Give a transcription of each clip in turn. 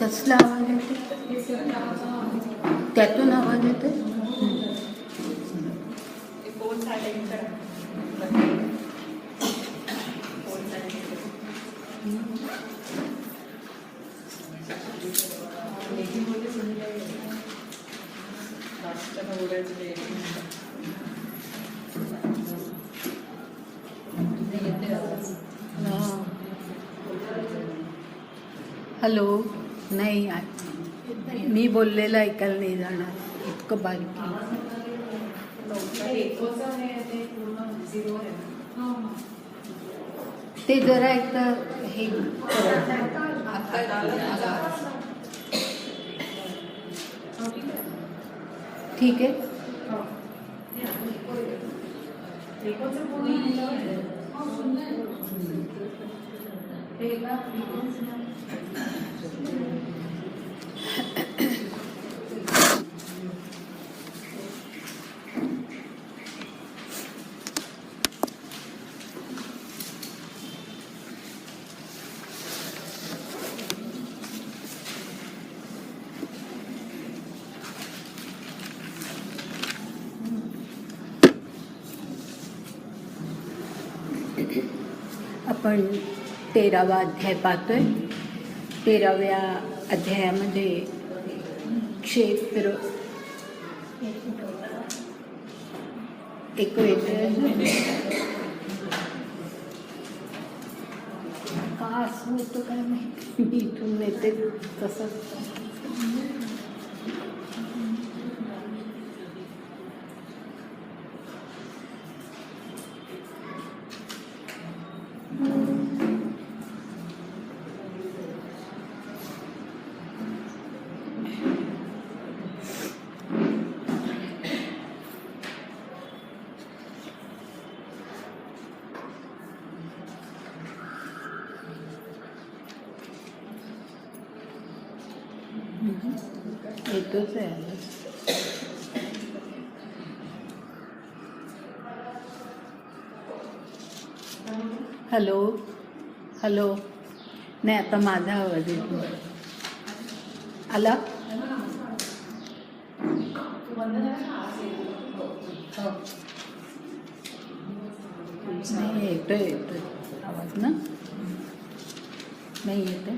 कसला आवाज येतो? त्यातून आवाज येतो? हॅलो. नाही, मी बोललेलं ऐकायला नाही जाणार, इतकं बारीक. ते जरा एक हे ठीक आहे. आपण 13वा अध्याय पाहतोय. 13व्या अध्यायामध्ये क्षेत्र एक का असं होतं काय माहिती, मी इथून नेते तसं. येतोच आहे. Hello hello. नाही, आता माझा आवाज येतो. आला? नाही, येतोय आवाज ना? नाही येतोय.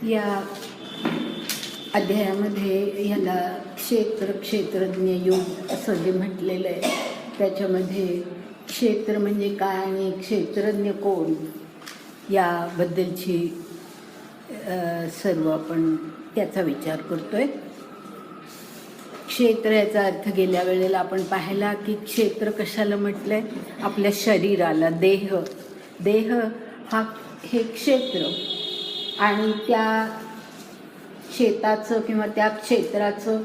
या अध्यायामध्ये ह्याला क्षेत्रज्ञ योग असं जे म्हटलेलं आहे, त्याच्यामध्ये क्षेत्र म्हणजे काय आणि क्षेत्रज्ञ कोण याबद्दलची सर्व आपण त्याचा विचार करतोय. क्षेत्र याचा अर्थ गेल्या वेळेला आपण पाहिला की क्षेत्र कशाला म्हटलंय? आपल्या शरीराला, देह हा हे क्षेत्र, आणि त्या क्षेत्राचं किंवा त्या क्षेत्राचं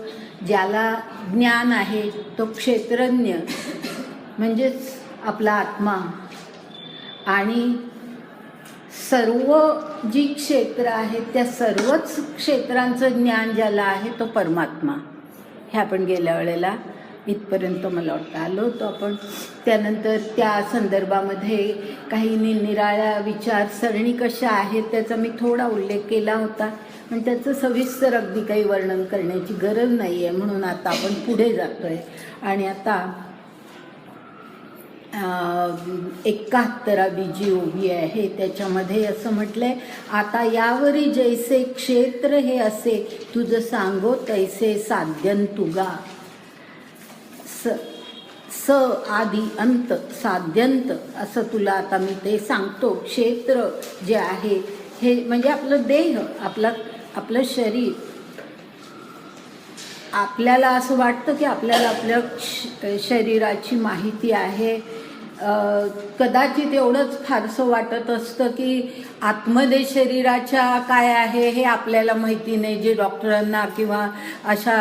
ज्याला ज्ञान आहे तो क्षेत्रज्ञ म्हणजेच आपला आत्मा. आणि सर्व जी क्षेत्र आहेत त्या सर्वच क्षेत्रांचं ज्ञान ज्याला आहे तो परमात्मा. हे आपण गेल्या वेळेला इथपर्यंत मला वाटतं आलो होतो आपण. त्यानंतर त्या संदर्भामध्ये काही निराळ्या विचारसरणी कशा आहेत त्याचा मी थोडा उल्लेख केला होता, पण त्याचं सविस्तर अगदी काही वर्णन करण्याची गरज नाही आहे, म्हणून आता आपण पुढे जातोय. आणि आता 71वी जी ओवी आहे त्याच्यामध्ये असं म्हटलंय, आता यावरी जैसे क्षेत्र हे असे तुझं सांगो तैसे साध्यन तुगा. स आदि अंत साध्यंत असं तुला आता मी ते सांगतो. क्षेत्र जे आहे हे म्हणजे आपलं देह, आपलं शरीर. आपल्याला असं वाटतं की आपल्याला आपल्या शरीराची माहिती आहे. कदाचित एवढंच फारसं वाटत असतं की आतमध्ये शरीराच्या काय आहे हे आपल्याला माहिती नाही, जे डॉक्टरांना किंवा अशा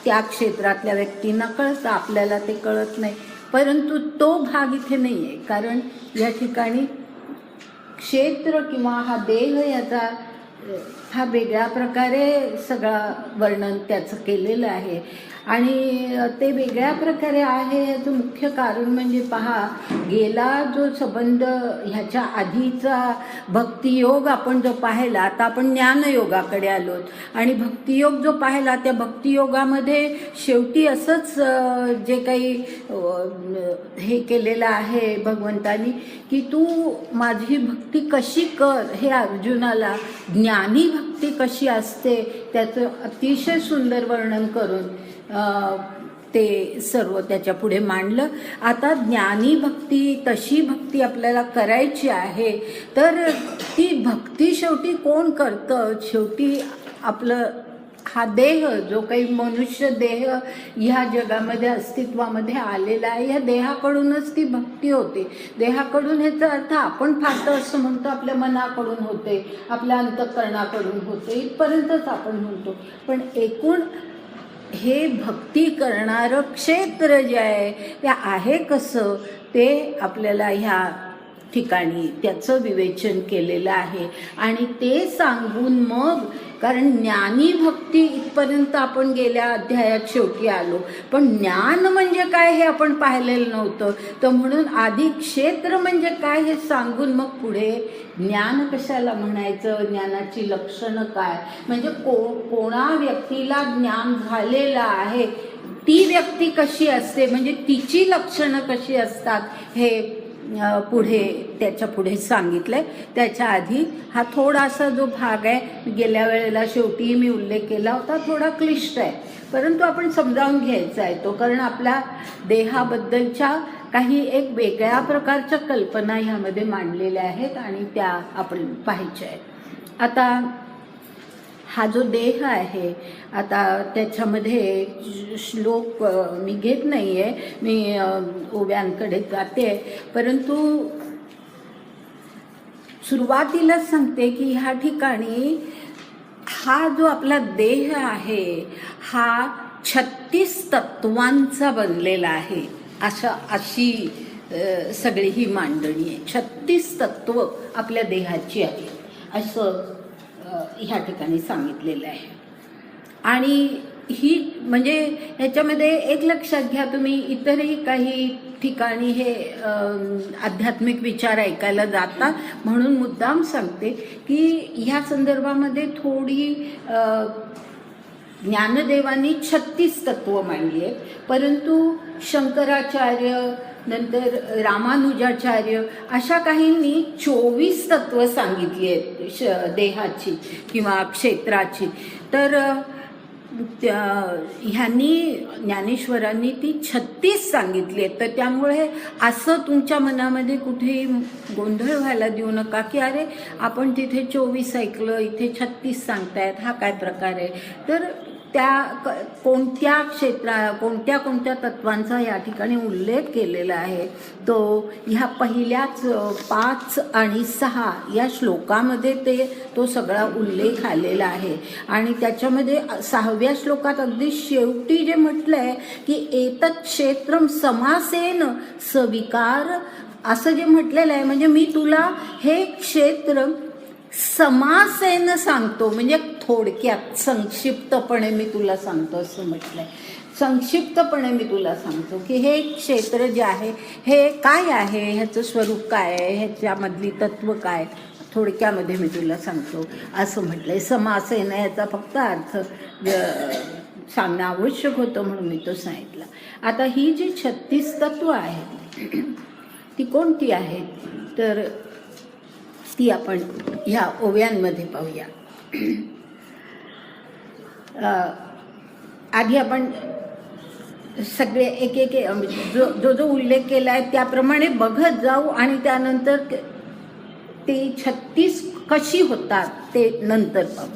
त्या क्षेत्रातल्या व्यक्तींना कळतं, आपल्याला ते कळत नाही. परंतु तो भाग इथे नाही आहे, कारण या ठिकाणी क्षेत्र किंवा हा देह याचा हा वेगळ्या प्रकारे सगळा वर्णन त्याचं केलेलं आहे. आणि ते वेगळ्या प्रकारे आहे याचं मुख्य कारण म्हणजे पहा, गेला जो संबंध ह्याच्या आधीचा भक्तियोग आपण जो पाहिला, आता आपण ज्ञानयोगाकडे आलोत. आणि भक्तियोग जो पाहिला त्या भक्तियोगामध्ये शेवटी असंच जे काही हे केलेलं आहे भगवंतानी, की तू माझी भक्ती कशी कर, हे अर्जुनाला ज्ञानी भक्ती कशी असते त्याचं अतिशय सुंदर वर्णन करून ते सर्व त्याच्या पुढे मांडलं. आता ज्ञानी भक्ती, तशी भक्ती आपल्याला करायची आहे, तर ती भक्ती शेवटी कोण करतं? शेवटी आपलं हा देह, जो काही मनुष्य देह ह्या जगामध्ये अस्तित्वामध्ये आलेला आहे, या देहाकडूनच ती भक्ती होते. देहाकडून ह्याचा अर्थ आपण फारत असं म्हणतो, आपल्या मनाकडून होते, आपल्या अंतःकरणाकडून होते, इथपर्यंतच आपण म्हणतो. पण एकूण हे भक्ती करणारं क्षेत्र जे आहे ते आहे कसं, ते आपल्याला ह्या ठिकाणी त्याचं विवेचन केलेलं आहे. आणि ते सांगून मग, कारण ज्ञानी भक्ती इथपर्यंत आपण गेल्या अध्यायात शेवटी आलो, पण ज्ञान म्हणजे काय हे आपण पाहिलेलं नव्हतं. तर म्हणून आधी क्षेत्र म्हणजे काय हे सांगून मग पुढे ज्ञान कशाला म्हणायचं, ज्ञानाची लक्षणं काय, म्हणजे कोणा व्यक्तीला ज्ञान झालेलं आहे ती व्यक्ती कशी असते, म्हणजे तिची लक्षणं कशी असतात, हे पुढे त्याच्या पुढे सांगितलंय. त्याच्या आधी हा थोडासा जो भाग आहे, गेल्या वेळेला शेवटी मी उल्लेख केला होता, थोडा क्लिष्ट आहे, परंतु आपण समजावून घ्यायचा आहे तो, कारण आपल्या देहाबद्दलच्या काही एक वेगळ्या प्रकारच्या कल्पना ह्यामध्ये मांडलेल्या आहेत आणि त्या आपण पाहायच्या आहेत. आता हा जो देह आहे, आता त्याच्यामध्ये श्लोक मी घेत नाही आहे, मी ओव्यांकडे जाते, परंतु सुरुवातीलाच सांगते की ह्या ठिकाणी हा जो आपला देह आहे हा 36 तत्वांचा बनलेला आहे, अशी सगळी ही मांडणी आहे. 36 तत्व आपल्या देहाची आहे असं ह्या ठिकाणी सांगितलेलं आहे. आणि ही म्हणजे ह्याच्यामध्ये एक लक्षात घ्या तुम्ही, इतरही काही ठिकाणी हे आध्यात्मिक विचार ऐकायला जाता, म्हणून मुद्दाम सांगते की ह्या संदर्भामध्ये थोडी ज्ञानदेवांनी 36 तत्व मांडली आहेत, परंतु शंकराचार्य, नंतर रामानुजाचार्य अशा काहींनी 24 तत्व सांगितली आहेत देहाची किंवा क्षेत्राची. तर ह्यांनी ज्ञानेश्वरांनी ती 36 सांगितली आहेत. तर त्यामुळे असं तुमच्या मनामध्ये कुठेही गोंधळ व्हायला देऊ नका की अरे आपण तिथे 24 ऐकलं, इथे 36 सांगतायत, हा काय प्रकार आहे. तर त्या कोणत्या कोणत्या कोणत्या तत्वांचा या ठिकाणी उल्लेख केलेला आहे तो ह्या पहिल्याच 5 आणि 6 या श्लोकामध्ये तो सगळा उल्लेख आलेला आहे. आणि त्याच्यामध्ये 6व्या श्लोकात अगदी शेवटी जे म्हटलंय की एतत् क्षेत्रम समासेन सविकार असं जे म्हटलेलं आहे, म्हणजे मी तुला हे क्षेत्र समासेन सांगतो, म्हणजे थोडक्यात संक्षिप्तपणे मी तुला सांगतो असं म्हटलंय. संक्षिप्तपणे मी तुला सांगतो की हे क्षेत्र जे आहे हे काय आहे, ह्याचं स्वरूप काय आहे, ह्याच्यामधली तत्व काय, थोडक्यामध्ये मी तुला सांगतो असं म्हटलंय. समासेन याचा फक्त अर्थ सांगणं आवश्यक होतं म्हणून मी तो सांगितला. आता ही जी 36 तत्व आहेत ती कोणती आहेत, तर ती आपण ह्या ओव्यांमध्ये पाहूया. आधी आपण सगळे एक एक जो जो उल्लेख केला आहे त्याप्रमाणे बघत जाऊ आणि त्यानंतर ते 36 कशी होतात ते नंतर पाहू.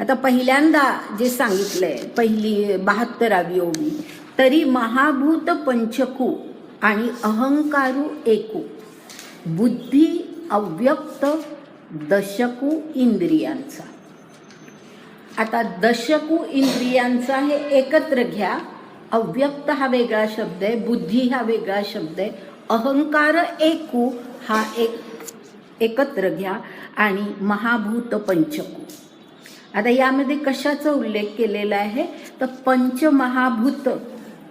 आता पहिल्यांदा जे सांगितलंय, पहिली 72वी ओवी, तरी महाभूत पंचकू आणि अहंकारू एकू, बुद्धी अव्यक्त दशकू इंद्रियांचा. आता दशकू इंद्रियांचा हे एकत्र घ्या अव्यक्त हा वेगळा शब्द आहे, बुद्धी हा वेगळा शब्द आहे, अहंकार एकू हा एकत्र घ्या आणि महाभूत पंचकू. आता यामध्ये कशाचा उल्लेख केलेला आहे तर पंचमहाभूत.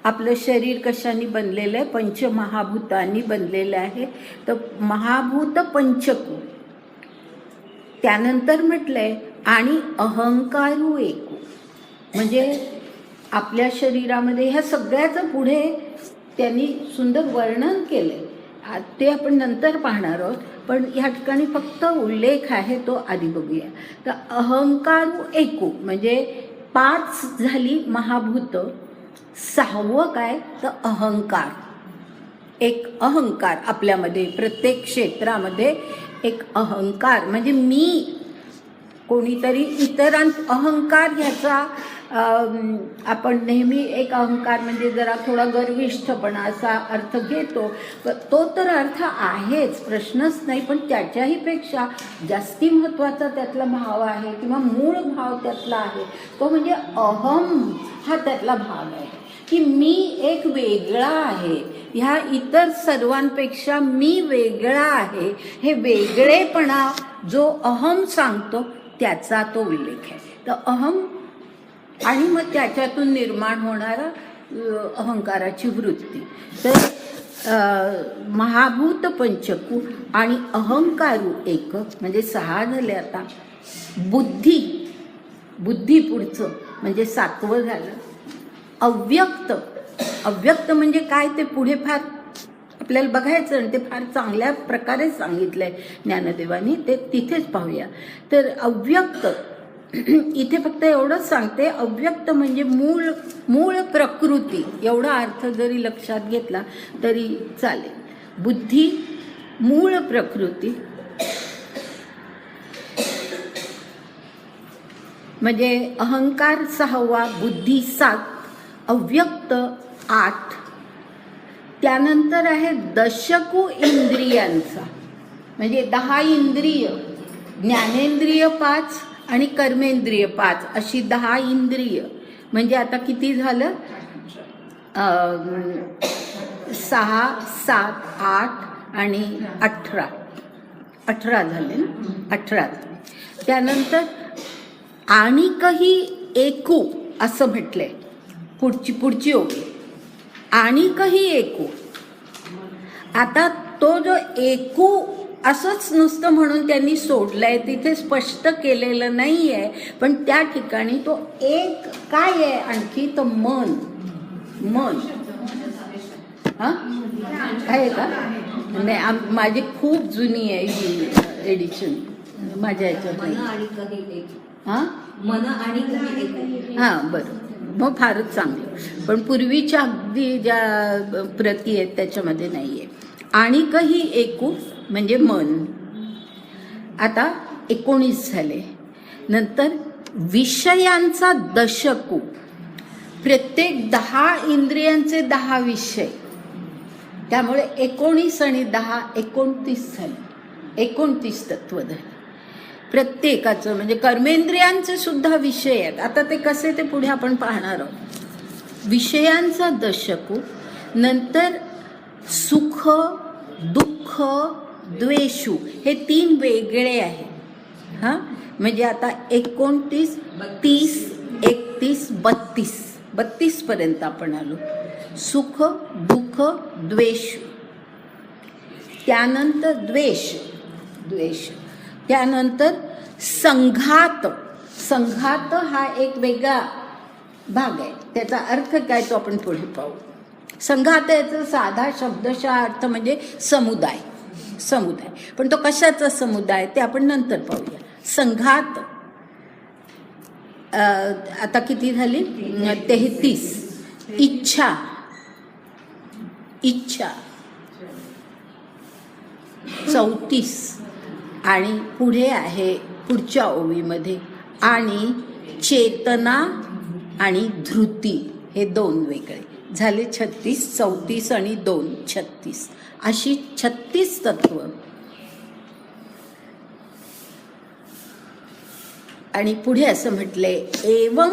आपलं शरीर कशाने बनलेलं आहे, पंचमहाभूतांनी बनलेलं आहे. तर महाभूत पंचकू. त्यानंतर म्हटलंय आणि अहंकारू एकू, म्हणजे आपल्या शरीरामध्ये ह्या सगळ्याचं पुढे त्यांनी सुंदर वर्णन केलंय, ते आपण नंतर पाहणार आहोत. पण ह्या ठिकाणी फक्त उल्लेख आहे तो आधी बघूया. तर अहंकारू एकू म्हणजे 5 झाली महाभूत, 6वं काय तर अहंकार. एक अहंकार आपल्यामध्ये, प्रत्येक क्षेत्रामध्ये एक अहंकार, म्हणजे मी कोणीतरी अहंकार ह्याचा आपण नेहमी एक अहंकार म्हणजे जरा थोडा गर्विष्ठपणा असा अर्थ घेतो. तो तर अर्थ आहेच, प्रश्नच नाही. पण त्याच्याही पेक्षा जास्ती महत्त्वाचा त्यातला भाव आहे किंवा मूळ भाव त्यातला आहे तो म्हणजे अहम हा त्यातला भाग आहे की मी एक वेगळा आहे, ह्या इतर सर्वांपेक्षा मी वेगळा आहे. हे वेगळेपणा जो अहम सांगतो त्याचा तो उल्लेख आहे. तर अहम आणि मग त्याच्यातून निर्माण होणारा अहंकाराची वृत्ती. तर महाभूत पंचकू आणि अहंकारू एक म्हणजे 6 झाले. आता बुद्धी पुढचं म्हणजे 7वं झालं. अव्यक्त म्हणजे काय ते पुढे फार आपल्याला बघायचं आणि ते फार चांगल्या प्रकारे सांगितलंय ज्ञानदेवानी, ते तिथेच पाहूया. तर अव्यक्त इथे फक्त एवढंच सांगते, अव्यक्त म्हणजे मूळ प्रकृती, एवढा अर्थ जरी लक्षात घेतला तरी चालेल. बुद्धी मूळ प्रकृती म्हणजे अहंकार 6वा, बुद्धी 7, अव्यक्त 8. त्यानंतर आहे दशकू इंद्रियांचा म्हणजे 10 इंद्रिय, ज्ञानेंद्रिय 5 आणि कर्मेंद्रिय 5 अशी 10 इंद्रिय. म्हणजे आता किती झालं, 6, 7, 8 आणि 18 झाले. 18 झाले. त्यानंतर आणिकही एकू असं म्हटलंय, पुढची ओळी आणिकही एकू. आता तो जो एकू असंच नुसतं म्हणून त्यांनी सोडलंय, तिथे स्पष्ट केलेलं नाही आहे. पण त्या ठिकाणी तो एक काय आहे आणखी, तर मन हा आहे का नाही, माझी खूप जुनी आहे ही एडिशन, माझ्या ह्याच्यात नाही. हा मन आणि हा बरं, मग फारच चांगलं. पण पूर्वीच्या अगदी ज्या प्रती आहेत त्याच्यामध्ये नाहीये. आणि काही एकू म्हणजे मन. आता 19 झाले. नंतर विषयांचा दशकू, प्रत्येक 10 इंद्रियांचे 10 विषय, त्यामुळे 19 आणि 10 29 झाले. 29 तत्व झाले प्रत्येकाचं. म्हणजे कर्मेंद्रियांचे सुद्धा विषय आहेत. आता ते कसे ते पुढे आपण पाहणार आहोत. विषयांचा दशकू. नंतर सुख, दुःख, द्वेषू हे 3 वेगळे आहेत. हा म्हणजे आता 29, 30, 31, 32 पर्यंत आपण आलो. सुख, दुःख, द्वेष. त्यानंतर द्वेष. त्यानंतर संघात हा एक वेगळा भाग आहे. त्याचा अर्थ काय तो आपण पुढे पाहू. संघात याचा साधा शब्दशः अर्थ म्हणजे समुदाय. पण तो कशाचा समुदाय ते आपण नंतर पाहूया. संघात आता किती झाली, 33. इच्छा 34 आणि पुढे आहे पुढच्या ओळीमध्ये आणि चेतना आणि धृती हे 2 वेगळे झाले. 36, 34 आणि 2 36 अशी 36 तत्व. आणि पुढे असं म्हटलंय एवं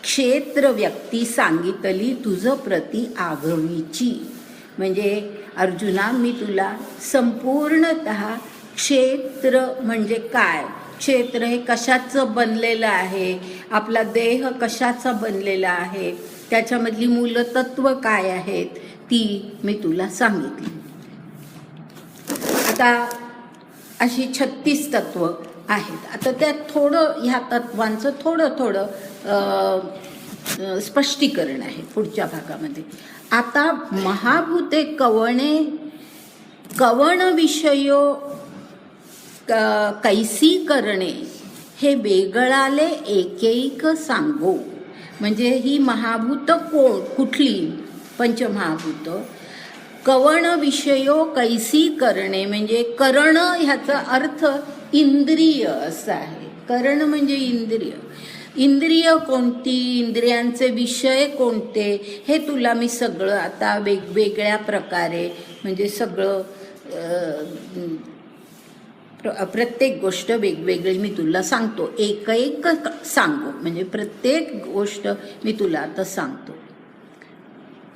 क्षेत्र व्यक्ती सांगितली तुझ प्रती आघवीची. म्हणजे अर्जुना, मी तुला संपूर्णतः क्षेत्र म्हणजे काय, क्षेत्र हे कशाचं बनलेलं आहे, आपला देह कशाचा बनलेला आहे, त्याच्यामधली मूलतत्व काय आहेत, ती मी तुला सांगितली. आता अशी 36 तत्व आहेत. आता त्यात थोडं ह्या तत्वांचं थोडं स्पष्टीकरण आहे पुढच्या भागामध्ये. आता महाभूते कवणे कवण विषयो कैसी करणे हे वेगळाले एकैक सांगो. म्हणजे ही महाभूत कुठली, पंचमहाभूत. कवण विषयो कैसी करणे म्हणजे करण ह्याचा अर्थ इंद्रिय असा आहे. करण म्हणजे इंद्रिय. इंद्रिय कोणती, इंद्रियांचे विषय कोणते, हे तुला मी सगळं आता वेगवेगळ्या प्रकारे म्हणजे सगळं प्रत्येक गोष्ट वेगवेगळी मी तुला सांगतो. एक सांगू म्हणजे प्रत्येक गोष्ट मी तुला आता सांगतो.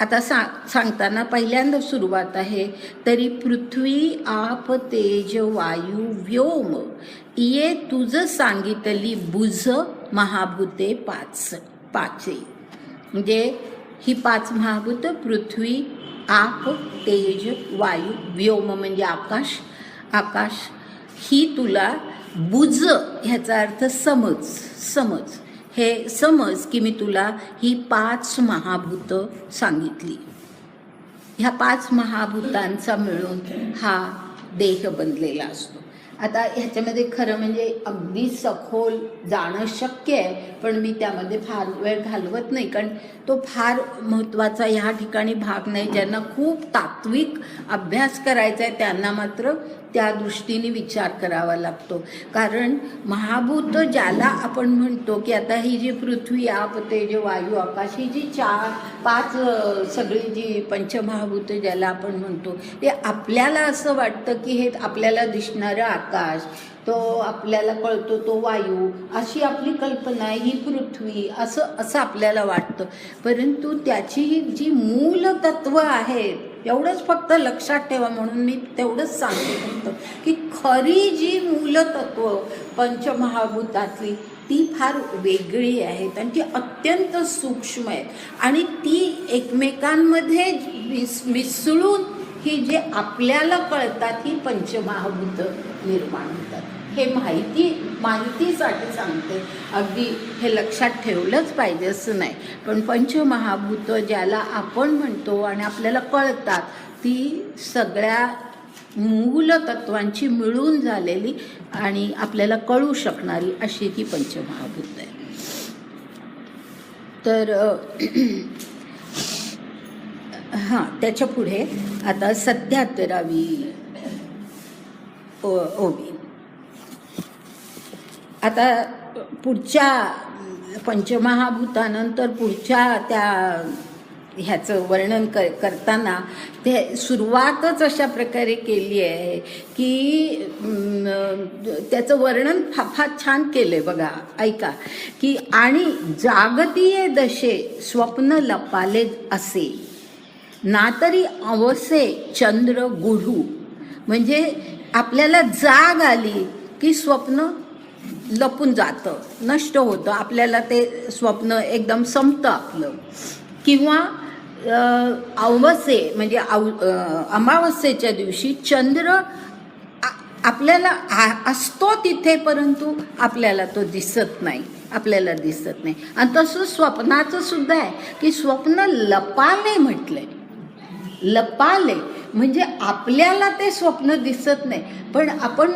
आता सांगताना पहिल्यांदा सुरुवात आहे. तरी पृथ्वी आप तेज वायू व्योम ये तुझ सांगितली बुझ महाभूते पाचे. म्हणजे ही 5 महाभूत पृथ्वी, आप, तेज, वायू, व्योम म्हणजे आकाश ही तुला बुझ ह्याचा अर्थ समज हे समज की मी तुला ही 5 महाभूत सांगितली. ह्या 5 महाभूतांचा मिळून हा देह बनलेला असतो. आता ह्याच्यामध्ये खरं म्हणजे अगदी सखोल जाणं शक्य आहे, पण मी त्यामध्ये फार वेळ घालवत नाही, कारण तो फार महत्त्वाचा ह्या ठिकाणी भाग नाही. ज्यांना खूप तात्विक अभ्यास करायचा आहे त्यांना मात्र त्या दृष्टीने विचार करावा लागतो. कारण महाभूत ज्याला आपण म्हणतो की आता ही जी पृथ्वी, आप, तेज, वायू, आकाश ही जी 4-5 सगळी जी पंचमहाभूत ज्याला आपण म्हणतो, ते आपल्याला असं वाटतं की हे आपल्याला दिसणारं आकाश, तो आपल्याला कळतो तो वायू, अशी आपली कल्पना आहे, ही पृथ्वी, असं आपल्याला वाटतं. परंतु त्याची जी मूल तत्व आहेत एवढंच फक्त लक्षात ठेवा, म्हणून मी तेवढंच सांगते फक्त की खरी जी मूलतत्व पंचमहाभूतातली ती फार वेगळी आहेत आणि ती अत्यंत सूक्ष्म आहेत आणि ती एकमेकांमध्ये मिसळून ही जे आपल्याला कळतात ही पंचमहाभूत निर्माण होतात. हे माहितीसाठी सांगते, अगदी हे लक्षात ठेवलंच पाहिजे असं नाही. पण पंचमहाभूत ज्याला आपण म्हणतो आणि आपल्याला कळतात ती सगळ्या मूल तत्वांची मिळून झालेली आणि आपल्याला कळू शकणारी अशी ती पंचमहाभूत आहे. तर हां, त्याच्या पुढे आता 77वी ओवी. आता पुढच्या पंचमहाभूतानंतर पुढच्या त्या ह्याचं वर्णन करताना ते सुरुवातच अशा प्रकारे केली आहे की त्याचं वर्णन फार छान केलं आहे. बघा, ऐका की आणि जागतीय दशे स्वप्न लपाले असे ना तरी अवसे चंद्र गुढू. म्हणजे आपल्याला जाग आली की स्वप्न लपून जातं, नष्ट होतं, आपल्याला ते स्वप्न एकदम संपतं आपलं. किंवा अवसे म्हणजे अमावस्येच्या दिवशी चंद्र आपल्याला असतो तिथे, परंतु आपल्याला तो दिसत नाही, आणि तसं स्वप्नाचं सुद्धा आहे की स्वप्न लपाले म्हटलंय. लपाले म्हणजे आपल्याला ते स्वप्न दिसत नाही, पण आपण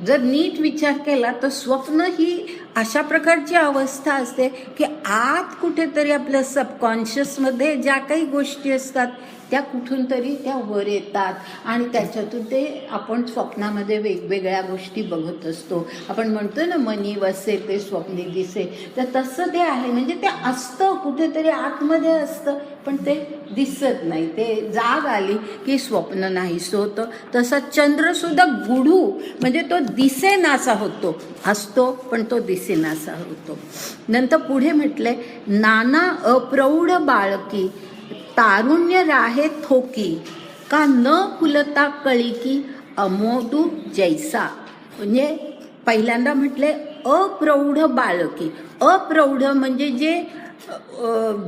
जर नीट विचार केला तर स्वप्न ही अशा प्रकारची अवस्था असते की आत कुठेतरी आपल्या सबकॉन्शियसमध्ये ज्या काही गोष्टी असतात त्या कुठून तरी त्या वर येतात आणि त्याच्यातून ते आपण स्वप्नामध्ये वेगवेगळ्या गोष्टी बघत असतो. आपण म्हणतो ना, मनी वसे ते स्वप्नी दिसे, तर तसं ते आहे. म्हणजे ते असतं कुठेतरी आतमध्ये असतं, पण ते दिसत नाही. ते जाग आली की स्वप्न नाहीसं होतं. तसा चंद्रसुद्धा गुढू म्हणजे तो दिसेनासा होतो, असतो पण तो दिसेनासा होतो. नंतर पुढे म्हटलंय, नाना अप्रौढ बाळकी तारुण्य राहे थोकी, का न फुलता कळिकी अमोदू जैसा. म्हणजे पहिल्यांदा म्हटले अप्रौढ बाळकी. अप्रौढ म्हणजे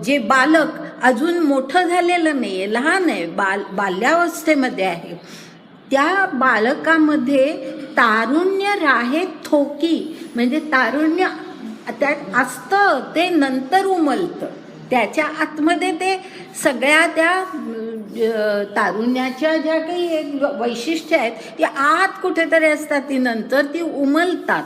जे बालक अजून मोठं झालेलं नाही आहे, लहान आहे, बाल्यावस्थेमध्ये आहे, त्या बालकामध्ये तारुण्य राहे थोकी. म्हणजे तारुण्य त्यात असतं, ते नंतर उमलतं. त्याच्या आतमध्ये ते सगळ्या त्या तारुण्याच्या ज्या काही एक वैशिष्ट्य आहेत ती आत कुठेतरी असतात, ती नंतर ती उमलतात.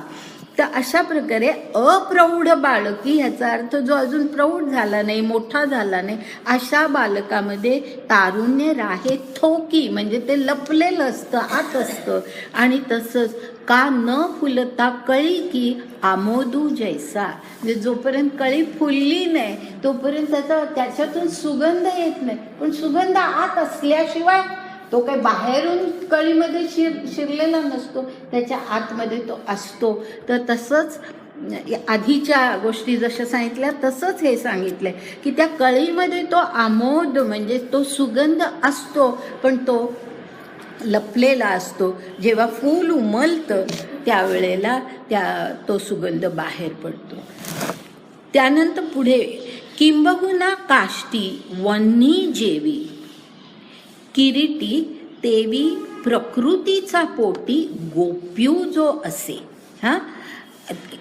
तर अशा प्रकारे अप्रौढ बालकी, ह्याचा अर्थ जो अजून प्रौढ झाला नाही, मोठा झाला नाही, अशा बालकामध्ये तारुण्य राहे थोकी म्हणजे ते लपलेलं असतं, आत असतं. आणि तसंच का न फुलता कळी की आमोदू जैसा. म्हणजे जोपर्यंत कळी फुलली नाही तोपर्यंत त्याच्यातून सुगंध येत नाही. पण सुगंध आत असल्याशिवाय तो काही बाहेरून कळीमध्ये शिरलेला नसतो, त्याच्या आतमध्ये तो असतो. तर तसंच आधीच्या गोष्टी जशा सांगितल्या तसंच हे सांगितलंय की त्या कळीमध्ये तो आमोद म्हणजे तो सुगंध असतो, पण तो लपलेला असतो. जेव्हा फूल उमलतं त्यावेळेला तो सुगंध बाहेर पडतो. त्यानंतर पुढे, किंबहुना काष्टी वन्ही जेवी किरीटी तेवी प्रकृतीचा पोटी गोप्यू जो असे. हा,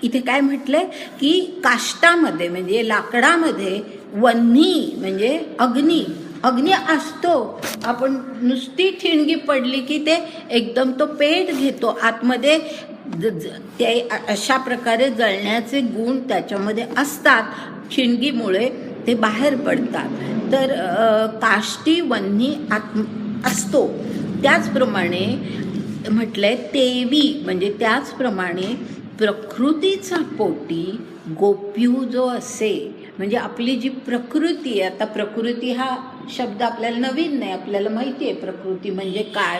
इथे काय म्हटलंय की काष्टामध्ये म्हणजे लाकडामध्ये वन्ही म्हणजे अग्नी असतो. आपण नुसती ठिणगी पडली की ते एकदम तो पेट घेतो आतमध्ये. ते अशा प्रकारे जळण्याचे गुण त्याच्यामध्ये असतात, ठिणगीमुळे ते बाहेर पडतात. तर काष्टी वन्ही असतो. त्याचप्रमाणे म्हटलंय तेवी म्हणजे त्याचप्रमाणे प्रकृतीचा पोटी गोप्यू जो असे. म्हणजे आपली जी प्रकृती आहे, आता प्रकृती हा शब्द आपल्याला नवीन नाही, आपल्याला माहिती आहे प्रकृती म्हणजे काय.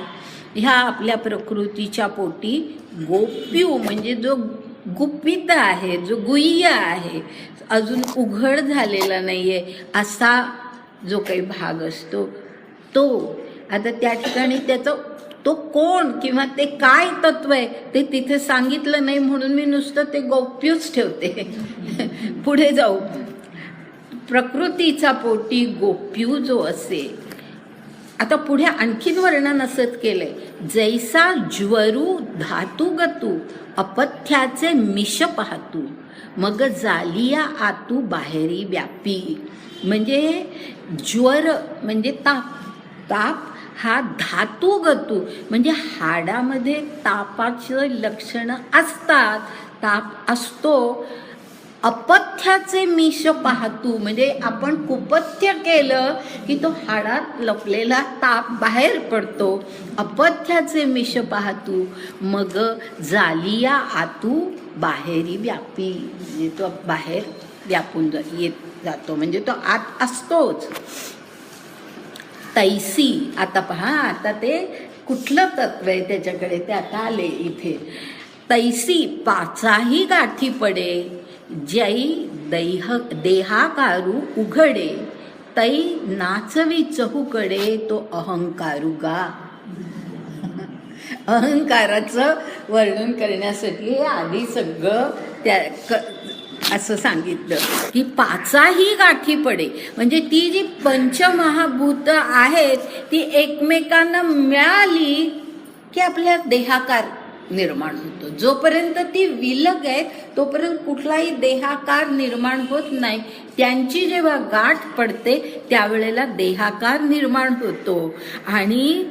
ह्या आपल्या प्रकृतीच्या पोटी गोप्यू म्हणजे जो गुपित आहे, जो गुह्य आहे, अजून उघड झालेला नाहीये असा जो काही भाग असतो तो. आता त्या ठिकाणी त्याचं तो कोण किंवा ते काय तत्व आहे ते तिथे सांगितलं नाही, म्हणून मी नुसतं ते गौप्यच ठेवते. पुढे जाऊ. प्रकृतीचा पोटी गोप्यू जो असे. आता पुढे आणखीन वर्णन असत केलंय, जैसा ज्वरू धातू गतू अपथ्याचे मिश पाहतू मग जालिया आतू बाहेरी व्यापी. म्हणजे ज्वर म्हणजे ताप हा धातू गतू म्हणजे हाडामध्ये तापाचं लक्षणं असतात, ताप असतो. अपथ्याचे मिश पाहतू म्हणजे आपण कुपथ्य केलं की तो हाडात लपलेला ताप बाहेर पडतो. अपथ्याचे मिश पाहतू मग जालिया आतू बाहेरी व्यापी म्हणजे तो बाहेर व्यापून येत जातो, म्हणजे तो आत असतोच. तैसी, आता पहा, आता ते कुठलं तत्व आहे त्याच्याकडे ते आता आले इथे. तैसी पाचाही गाठी पडे जै देहाकारू उघडे तै नाचवी चहूकडे तो अहंकारू गा. अहंकाराचं वर्णन करण्यासाठी हे आधी सगळं असं सांगितलं की पाचाही गाठी पडे म्हणजे ती जी पंचमहाभूत आहेत ती एकमेकांना मिळाली की आपल्या देहाकार निर्माण होतो. जोपर्यंत ती विलग आहे तोपर्यंत कुठलाही देहाकार निर्माण होत नाही. त्यांची जेव्हा गाठ पडते त्यावेळेला देहाकार निर्माण होतो. आणि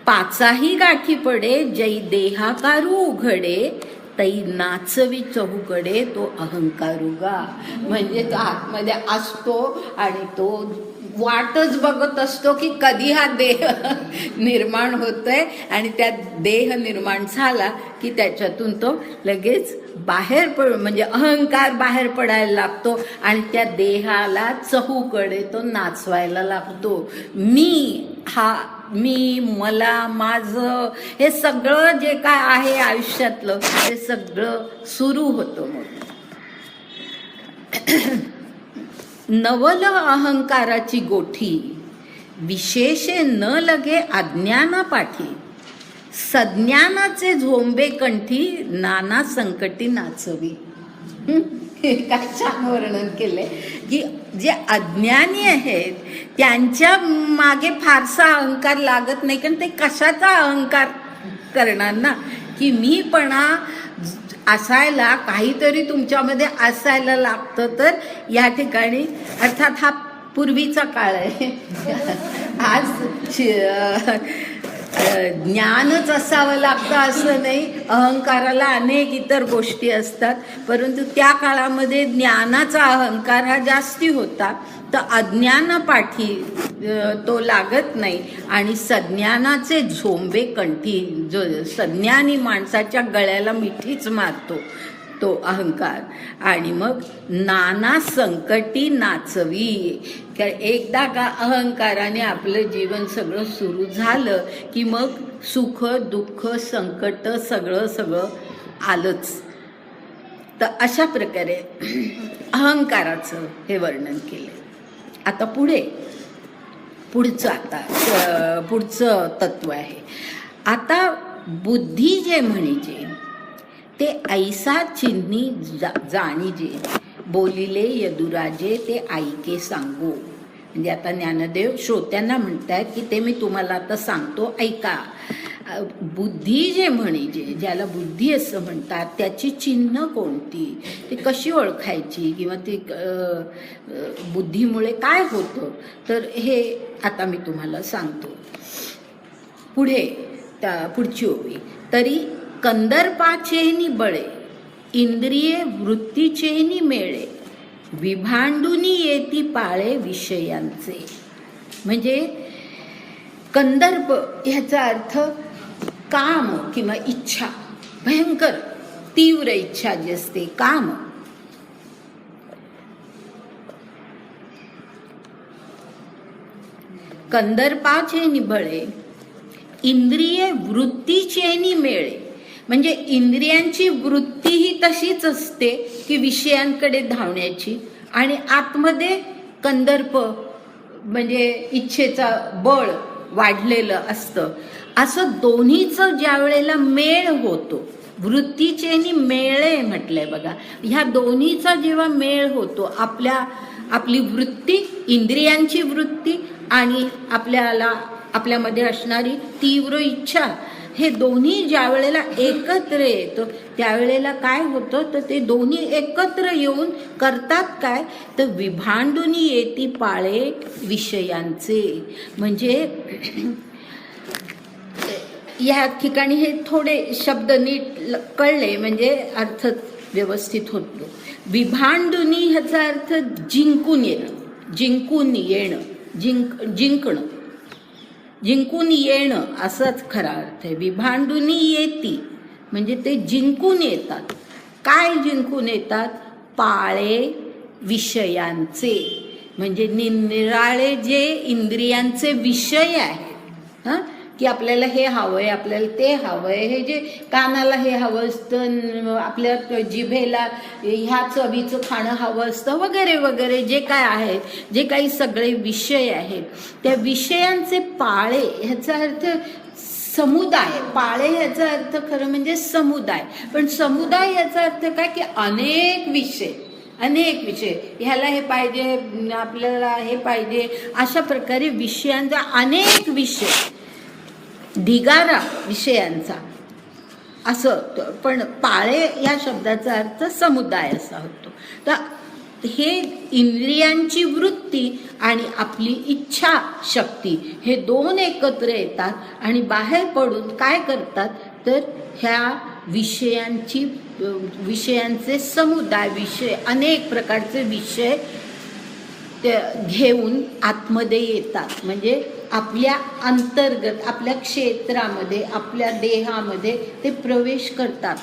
पाचाही गाठी पडे जै देहाकारू उघडे तै नाचवी चहूकडे तो अहंकारुगा. म्हणजे तो आतमध्ये असतो आणि तो वाटच बघत असतो की कधी हा देह निर्माण होतोय, आणि त्या देह निर्माण झाला की त्याच्यातून तो लगेच बाहेर म्हणजे अहंकार बाहेर पडायला लागतो आणि त्या देहाला चहूकडे तो नाचवायला लागतो. मी मला माझं हे सगळं जे काय आहे आयुष्यातलं ते सगळं सुरू होतं. मग नवल अहंकाराची गोठी, विशेषे न लगे अज्ञाना पाठी, सज्ञानाचे झोंबे कंठी, नाना संकटी नाचवी. काय छान वर्णन केलंय की जे अज्ञानी आहेत त्यांच्या मागे फारसा अहंकार लागत नाही, कारण ते कशाचा अहंकार करणार ना, की मीपणा असायला काहीतरी तुमच्यामध्ये असायला लागतं. तर या ठिकाणी अर्थात हा पूर्वीचा काळ आहे. आज ज्ञानच असावं लागतं असं नाही, अहंकाराला अनेक इतर गोष्टी असतात, परंतु त्या काळामध्ये ज्ञानाचा अहंकार हा जास्ती होता. तर अज्ञानापाठी तो लागत नाही आणि सज्ञानाचे झोंबे कंठी, जो सज्ञानी माणसाच्या गळ्याला मिठीच मारतो तो अहंकार. आणि मग नाना संकटी नाचवी. एकदा का अहंकाराने आपलं जीवन सगळं सुरू झालं की मग सुख दुःख संकट सगळं आलंच. तर अशा प्रकारे अहंकाराचं हे वर्णन केलं. आता पुढचं तत्व आहे. आता बुद्धी जे म्हणजे ते ऐसा चिन्ही जाणीजे, बोलिले यदुराजे ते ऐके सांगो. म्हणजे आता ज्ञानदेव श्रोत्यांना म्हणतात की ते मी तुम्हाला आता सांगतो, ऐका. बुद्धी जे म्हणजे, ज्याला बुद्धी असं म्हणतात, त्याची चिन्ह कोणती, ती कशी ओळखायची, किंवा ती बुद्धीमुळे काय होतं, तर हे आता मी तुम्हाला सांगतो. पुढची ओवी. तरी कंदर्पाचेनी बळे, इंद्रिये वृत्तीचेनी मेळे, विभांडुनी येती पाळे विषयांचे. म्हणजे कंदर्प ह्याचा अर्थ काम किंवा इच्छा, भयंकर तीव्र इच्छा जी असते, काम. कंदर्पाचे निबळे, इंद्रिये वृत्तीचे मेळे. म्हणजे इंद्रियांची वृत्ती ही तशीच असते की विषयांकडे धावण्याची, आणि आतमध्ये कंदर्प म्हणजे इच्छेचा बळ वाढलेलं असतं. असं दोन्हीचं ज्या वेळेला मेळ होतो, वृत्तीचे आणि मेळे म्हटलंय बघा, ह्या दोन्हीचा जेव्हा मेळ होतो, आपली वृत्ती, इंद्रियांची वृत्ती आणि आपल्यामध्ये असणारी तीव्र इच्छा, हे दोन्ही ज्या वेळेला एकत्र येतो त्यावेळेला काय होतं, तर ते दोन्ही एकत्र येऊन करतात काय, तर विभांडुनी येती पाळे विषयांचे. म्हणजे या ठिकाणी हे थोडे शब्द नीट कळले म्हणजे अर्थ व्यवस्थित होतो. विभांडुनी ह्याचा अर्थ जिंकून येणं, जिंकून येणं असाच खरा अर्थ आहे. विभांडुनी येती म्हणजे ते जिंकून येतात. काय जिंकून येतात, पाळे विषयांचे. म्हणजे निराळे जे इंद्रियांचे विषय आहेत, की आपल्याला हे हवंय, आपल्याला ते हवंय, हे जे कानाला हे हवं असतं, आपल्या जिभेला ह्या चवीचं खाणं हवं असतं, वगैरे वगैरे जे काय आहे, जे काही सगळे विषय आहेत, त्या विषयांचे पाळे ह्याचा अर्थ समुदाय. पाळे ह्याचा अर्थ खरं म्हणजे समुदाय, पण समुदाय ह्याचा अर्थ काय, की अनेक विषय, ह्याला हे पाहिजे, आपल्याला हे पाहिजे, अशा प्रकारे विषयांचा अनेक विषय, ढिगारा विषयांचा असं. पण पाळे या शब्दाचा अर्थ समुदाय असा होतो. तर हे इंद्रियांची वृत्ती आणि आपली इच्छा शक्ती हे दोन एकत्र येतात आणि बाहेर पडून काय करतात, तर ह्या विषयांचे समुदाय, अनेक प्रकारचे विषय घेऊन आतमध्ये येतात. म्हणजे आपल्या अंतर्गत, आपल्या क्षेत्रामध्ये, आपल्या देहामध्ये ते प्रवेश करतात.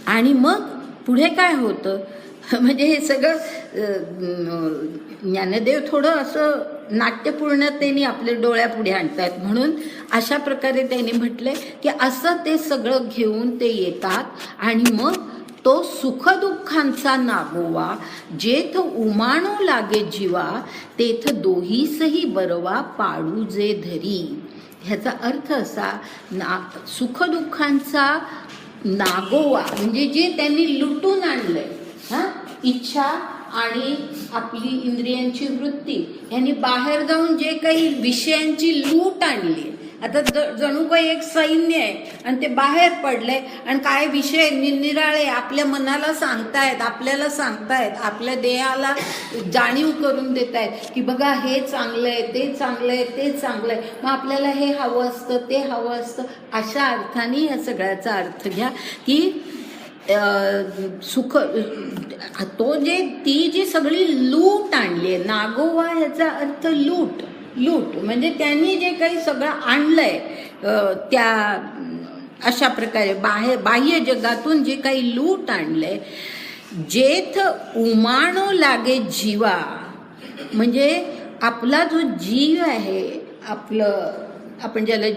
आणि मग पुढे काय होतं म्हणजे हे सगळं ज्ञानदेव थोडं असं नाट्यपूर्णतेने आपल्या डोळ्यापुढे आणतात. म्हणून अशा प्रकारे त्यांनी म्हटलंय की असं ते सगळं घेऊन ते येतात आणि मग तो सुखदुःखांचा नागोवा जेथ उमाणू लागे जीवा तेथ दोहीसही बरवा पाडू जे धरी. ह्याचा अर्थ असा सुखदुःखांचा नागोवा म्हणजे जे त्यांनी लुटून आणलंय, इच्छा आणि आपली इंद्रियांची वृत्ती यांनी बाहेर जाऊन जे काही विषयांची लूट आणली. आता जणू काही एक सैन्य आहे आणि ते बाहेर पडलंय आणि काय विषय निरनिराळे आपल्या मनाला सांगतायत, आपल्याला सांगतायत, आपल्या देहाला जाणीव करून देत आहेत की बघा हे चांगलंय, ते चांगलंय, ते चांगलंय, मग आपल्याला हे हवं असतं, ते हवं असतं. अशा अर्थाने या सगळ्याचा अर्थ घ्या की सुख तो जे ती जी सगळी लूट आणली आहे. नागोवा ह्याचा अर्थ लूट. लूट म्हणजे त्यांनी जे काही सगळं आणलंय त्या अशा प्रकारे बाह्य जगातून जे काही लूट आणलंय. जेथ उमाणो लागे जीवा म्हणजे आपला जो जीव आहे, आपलं आपण ज्याला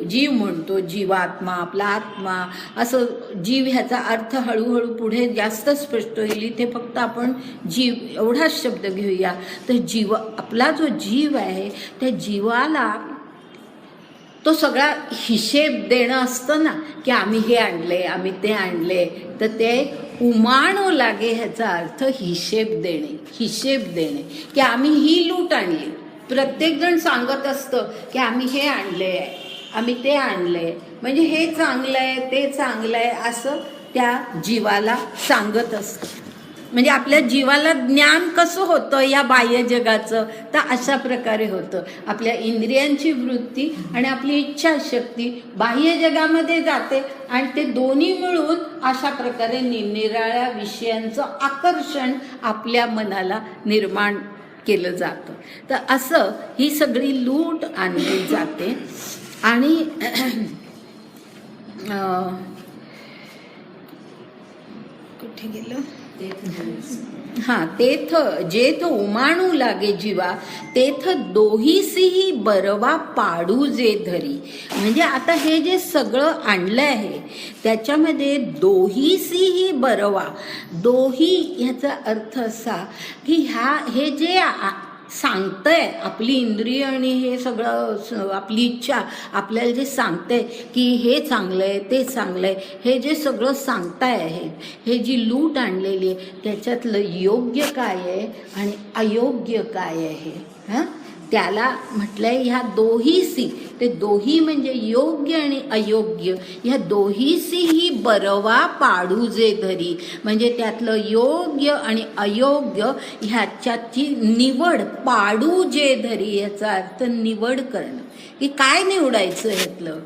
जीव म्हणतो, जीवात्मा, आपला आत्मा, असं जीव ह्याचा अर्थ हळूहळू पुढे जास्त स्पष्ट होईल. इथे फक्त आपण जीव एवढाच शब्द घेऊया. तर आपला जो जीव आहे त्या जीवाला तो सगळा हिशेब देणं असतं ना की आम्ही हे आणले, आम्ही ते आणले. तर ते उमाणो लागे ह्याचा अर्थ हिशेब देणे की आम्ही ही लूट आणली. प्रत्येकजण सांगत असतं की आम्ही हे आणले, आम्ही ते आणले, म्हणजे हे चांगलं आहे, ते चांगलं आहे, असं त्या जीवाला सांगत असतं. म्हणजे आपल्या जीवाला ज्ञान कसं होतं या बाह्य जगाचं, तर अशा प्रकारे होतं. आपल्या इंद्रियांची वृत्ती आणि आपली इच्छाशक्ती बाह्य जगामध्ये जाते आणि ते दोन्ही मिळून अशा प्रकारे निरनिराळ्या विषयांचं आकर्षण आपल्या मनाला निर्माण केलं जातं. तर असं ही सगळी लूट आणली जाते. आणि कुठे गेलं तेथ जेथ उमाणू लागे जीवा तेथ दोहीसीही बरवा पाडू जे धरी. म्हणजे आता हे जे सगळं आणलं आहे त्याच्यामध्ये दोहीसीही बरवा. दोही ह्याचा अर्थ असा की हे जे सांगतंय आपली इंद्रिय आणि हे सगळं आपली इच्छा आपल्याला जे सांगतंय की हे चांगलंय, ते चांगलंय, हे जे सगळं सांगताय आहे, हे जी लूट आणलेली आहे त्याच्यातलं योग्य काय आहे आणि अयोग्य काय आहे, त्याला म्हटलंय ह्या दोहीसी. ते दोही म्हणजे योग्य आणि अयोग्य, ह्या दोहीसी ही बरवा पाडू जे धरी. म्हणजे त्यातलं योग्य आणि अयोग्य ह्याच्याची निवड, पाडू जे धरी याचा अर्थ निवड करणं. की काय निवडायचं ह्यातलं,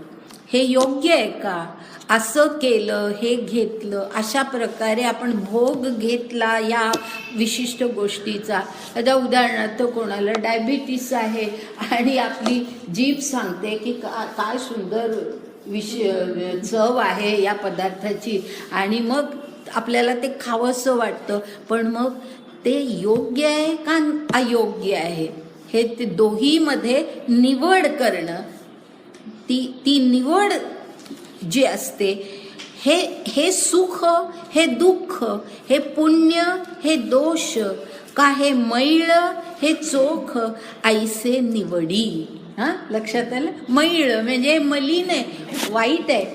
हे योग्य आहे का, असं केलं, हे घेतलं, अशा प्रकारे आपण भोग घेतला या विशिष्ट गोष्टीचा. आता उदाहरणार्थ कोणाला डायबिटीस आहे आणि आपली जीभ सांगते की काय सुंदर चव आहे या पदार्थाची आणि मग आपल्याला ते खावंसं वाटतं, पण मग ते योग्य आहे का अयोग्य आहे हे ते दोहीमध्ये निवड करणं. ती निवड जी असते हे सुख, हे दुःख, हे पुण्य, हे दोष, का हे मैळ, हे चोख, ऐसे निवडी. लक्षात आलं. मैळ म्हणजे मलिन आहे, वाईट आहे,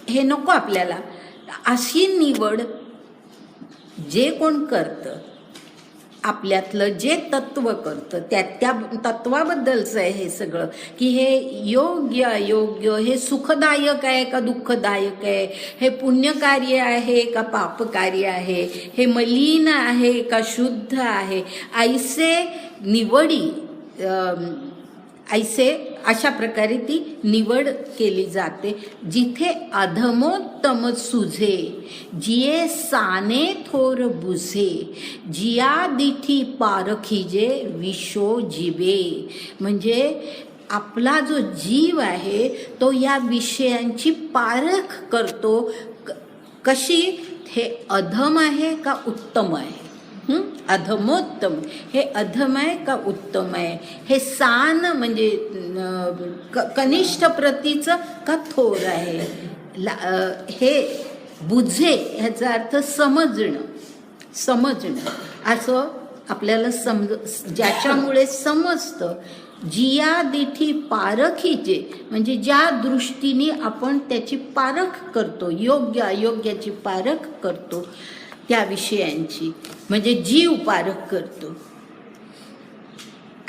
हे नको आपल्याला. अशी निवड जे कोण करतं, आपल्यातलं जे तत्व करतं त्या तत्वाबद्दलचं आहे हे सगळं. की हे योग्य अयोग्य, हे सुखदायक आहे का दुःखदायक आहे, हे पुण्यकार्य आहे का पापकार्य आहे, हे मलिन आहे का शुद्ध आहे, ऐसे निवडी अशा प्रकारे ती निवड केली जाते. जिथे अधमोत्तम सुझे जिये साने थोर बुझे जिया दिठी पारखीजे विशो जीवे. म्हणजे आपला जो जीव आहे तो या विषयांची पारख करतो. कशी? हे अधम आहे का उत्तम आहे? अधमोत्तम. हे अधम आहे का उत्तम आहे? हे सान म्हणजे कनिष्ठ प्रतीचं का थोर आहे? हे बुझे ह्याचा अर्थ समजणं असं आपल्याला ज्याच्यामुळे समजतं. जिया दिठी पारखीचे म्हणजे ज्या दृष्टीने आपण त्याची पारख करतो, योग्य अयोग्याची पारख करतो त्या विषयांची, म्हणजे जीव पारख करतो.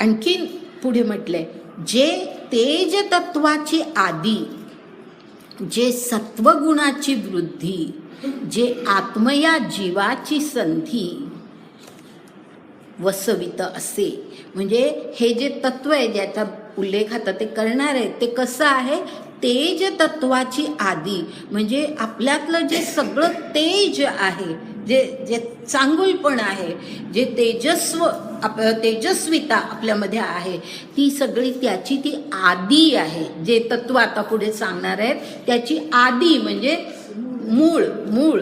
आणखीन पुढे म्हटलंय, जे तेज तत्वाची आदी, जे सत्वगुणाची वृद्धी, जे आत्मया जीवाची संधी वसवित असे. म्हणजे हे जे तत्व आहे ज्याचा उल्लेख आता ते करणार आहे ते कसं आहे? तेज तत्वाची आदी म्हणजे आपल्यातलं जे सगळं तेज आहे, जे चांगुलपण आहे, जे तेजस्विता आपल्यामध्ये आहे, ती सगळी त्याची ती आदी आहे. जे तत्व आता पुढे सांगणार आहेत त्याची आदी म्हणजे मूळ.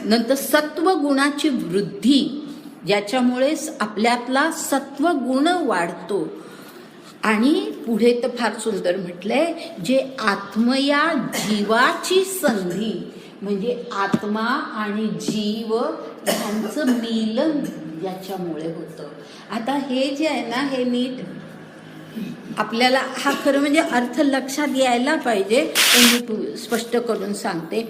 नंतर सत्वगुणाची वृद्धी, ज्याच्यामुळे आपल्यातला सत्वगुण वाढतो. आणि पुढे तर फार सुंदर म्हटलंय, जे आत्मया जीवाची संधी म्हणजे आत्मा आणि जीव यांचं मिलन याच्यामुळे होतं. आता हे जे आहे ना, हे नीट आपल्याला हा खरं म्हणजे अर्थ लक्षात यायला पाहिजे. मी स्पष्ट करून सांगते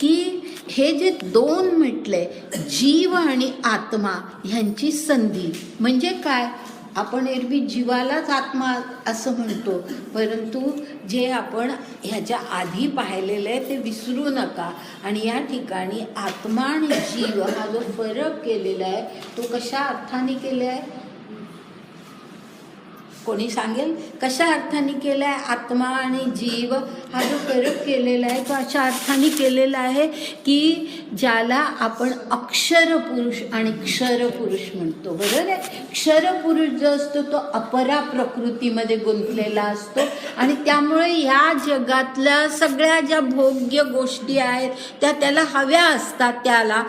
की हे जे दोन म्हटले, जीव आणि आत्मा ह्यांची संधी म्हणजे काय? आपण एरवी जीवालाच आत्मा असं म्हणतो, परंतु जे आपण ह्याच्या आधी पाहिलेलं आहे ते विसरू नका. आणि या ठिकाणी आत्मा आणि जीव हा जो फरक केलेला आहे तो कशा अर्थाने केला आहे? कोणी सांगेल कशा अर्थाने केला आहे? आत्मा आणि जीव हा जो फरक केलेला आहे तो अशा अर्थाने केलेला आहे की ज्याला आपण अक्षर पुरुष आणि क्षर पुरुष म्हणतो. बरोबर आहे? क्षर पुरुष जो असतो तो अपरा प्रकृतीमध्ये गुंतलेला असतो आणि त्यामुळे या जगातल्या सगळ्या ज्या भोग्य गोष्टी आहेत त्या त्याला हव्या असतात त्याला.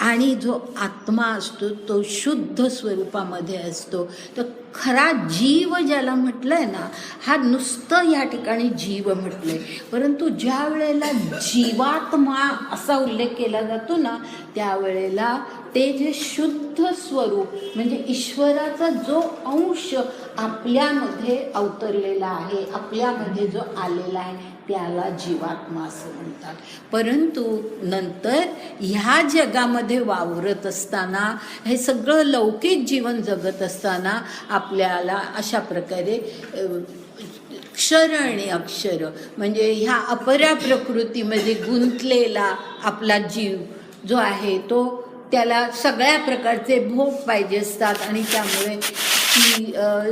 आणि जो आत्मा असतो तो शुद्ध स्वरूपामध्ये असतो. तर खरा जीव ज्याला म्हटलंय ना, हा नुसतं या ठिकाणी जीव म्हटलंय, परंतु ज्या वेळेला जीवात्मा असा उल्लेख केला जातो ना, त्यावेळेला ते जे शुद्ध स्वरूप म्हणजे ईश्वराचा जो अंश आपल्यामध्ये अवतरलेला आहे, आपल्यामध्ये जो आलेला आहे त्याला जीवात्मा असं म्हणतात. परंतु नंतर ह्या जगामध्ये वावरत असताना, हे सगळं लौकिक जीवन जगत असताना आपल्याला अशा प्रकारे क्षर आणि अक्षर म्हणजे ह्या अपरा प्रकृतीमध्ये गुंतलेला आपला जीव जो आहे तो त्याला सगळ्या प्रकारचे भोग पाहिजे असतात आणि त्यामुळे ती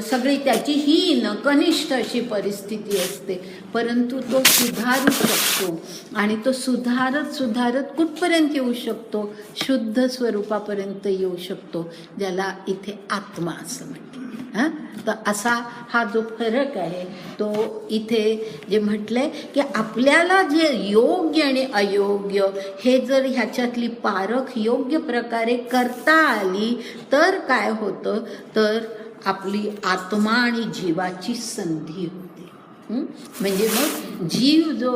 सगळी त्याची हीन कनिष्ठ अशी परिस्थिती असते. परंतु तो सुधारू शकतो आणि तो सुधारत कुठपर्यंत येऊ शकतो? शुद्ध स्वरूपापर्यंत येऊ शकतो, ज्याला इथे आत्मा असं म्हणतात. तर असा हा जो फरक आहे तो इथे जे म्हटलंय की आपल्याला जे योग्य आणि अयोग्य हे जर ह्याच्यातली पारख योग्य प्रकारे करता आली तर काय होतं? तर आपली आत्मा आणि जीवाची संधी होते. म्हणजे मग जीव जो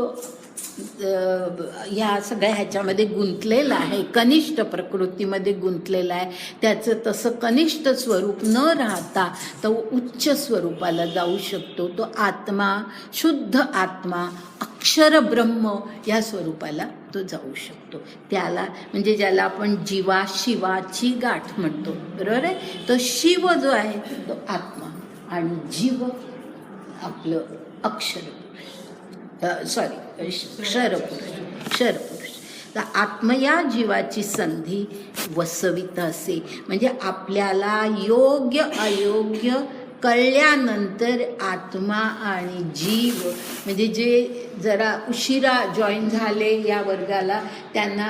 ह्या सगळ्या ह्याच्यामध्ये गुंतलेला आहे, कनिष्ठ प्रकृतीमध्ये गुंतलेला आहे, त्याचं तसं कनिष्ठ स्वरूप न राहता तो उच्च स्वरूपाला जाऊ शकतो. तो आत्मा, शुद्ध आत्मा, अक्षर ब्रह्म या स्वरूपाला तो जाऊ शकतो. त्याला म्हणजे ज्याला आपण जीवा शिवाची गाठ म्हणतो. बरोबर आहे? तो शिव जो आहे तो आत्मा आणि जीव आपलं अक्षर क्षरपुरुष. तर आत्मया जीवाची संधी वसवित असे म्हणजे आपल्याला योग्य अयोग्य कळल्यानंतर आत्मा आणि जीव म्हणजे जे जरा उशिरा जॉईन झाले या वर्गाला त्यांना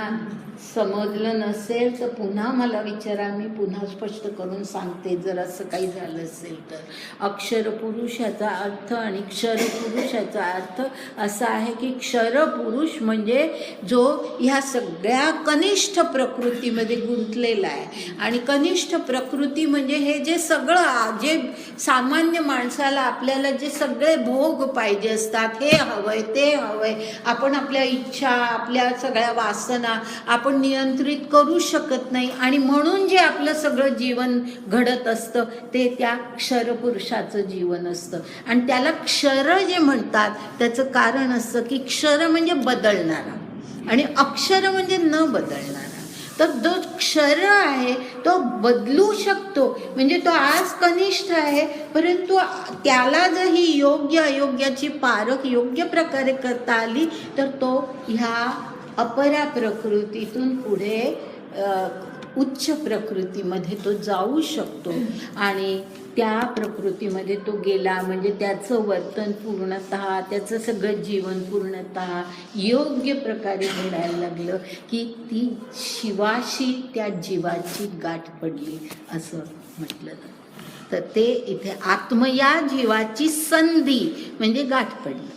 समजलं नसेल तर पुन्हा मला विचारा, मी पुन्हा स्पष्ट करून सांगते जर असं काही झालं असेल तर. अक्षर पुरुष याचा अर्थ आणि क्षर पुरुष याचा अर्थ असा आहे की क्षर पुरुष म्हणजे जो ह्या सगळ्या कनिष्ठ प्रकृतीमध्ये गुंतलेला आहे. आणि कनिष्ठ प्रकृती म्हणजे हे जे सगळं, जे सामान्य माणसाला आपल्याला जे सगळे भोग पाहिजे असतात, हे हवंय ते हवंय, आपण आपल्या इच्छा, आपल्या सगळ्या वासना आपण नियंत्रित करू शकत नाही, आणि म्हणून जे आपलं सगळं जीवन घडत असतं ते त्या क्षरपुरुषाचं जीवन असतं. आणि त्याला क्षर जे म्हणतात त्याचं कारण असतं की क्षर म्हणजे बदलणारा आणि अक्षर म्हणजे न बदलणारा. तर जो क्षर आहे तो बदलू शकतो, म्हणजे तो आज कनिष्ठ आहे, परंतु त्याला जर ही योग्य अयोग्याची पारख योग्य प्रकारे करता आली तर तो ह्या अपरा प्रकृतीतून पुढे उच्च प्रकृतीमध्ये तो जाऊ शकतो. आणि त्या प्रकृतीमध्ये तो गेला म्हणजे त्याचं वर्तन पूर्णतः, त्याचं सगळं जीवन पूर्णतः योग्य प्रकारे घडायला लागलं की ती शिवाशी त्या जीवाची गाठ पडली असं म्हटलं जातं. तर ते इथे आत्मया जीवाची संधी म्हणजे गाठ पडणं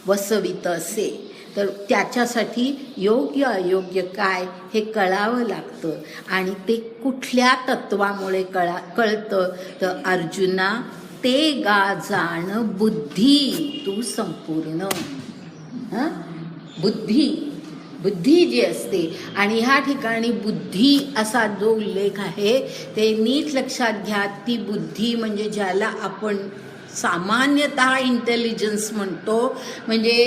वसवित असे. तर त्याच्यासाठी योग्य अयोग्य काय हे कळावं लागतं. आणि ते कुठल्या तत्वामुळे कळतं तर अर्जुना ते गा जाण बुद्धी तू संपूर्ण. बुद्धी जी असते, आणि ह्या ठिकाणी बुद्धी असा जो उल्लेख आहे ते नीट लक्षात घ्या. ती बुद्धी म्हणजे ज्याला आपण सामान्यतः इंटेलिजन्स म्हणतो, म्हणजे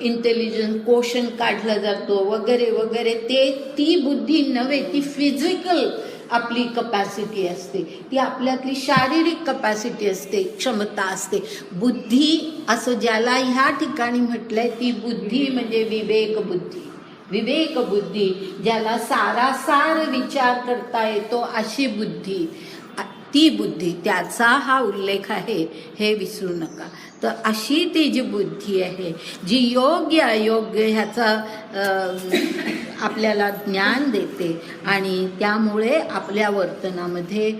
इंटेलिजन्स क्वोशंट काढला जातो वगैरे वगैरे, ती बुद्धी नव्हे, ती फिजिकल आपली कपॅसिटी असते, ती आपल्यातली शारीरिक कपॅसिटी असते, क्षमता असते. बुद्धी असं ज्याला ह्या ठिकाणी म्हटलंय ती बुद्धी म्हणजे विवेक बुद्धी, ज्याला सारासार विचार करता येतो अशी बुद्धी, ती बुद्धी, त्याचा हा उल्लेख आहे, हे विसरू नका. तर अशी ती जी बुद्धी आहे जी योग्य अयोग्य ह्याचा आपल्याला ज्ञान देते, आणि त्यामुळे आपल्या वर्तनामध्ये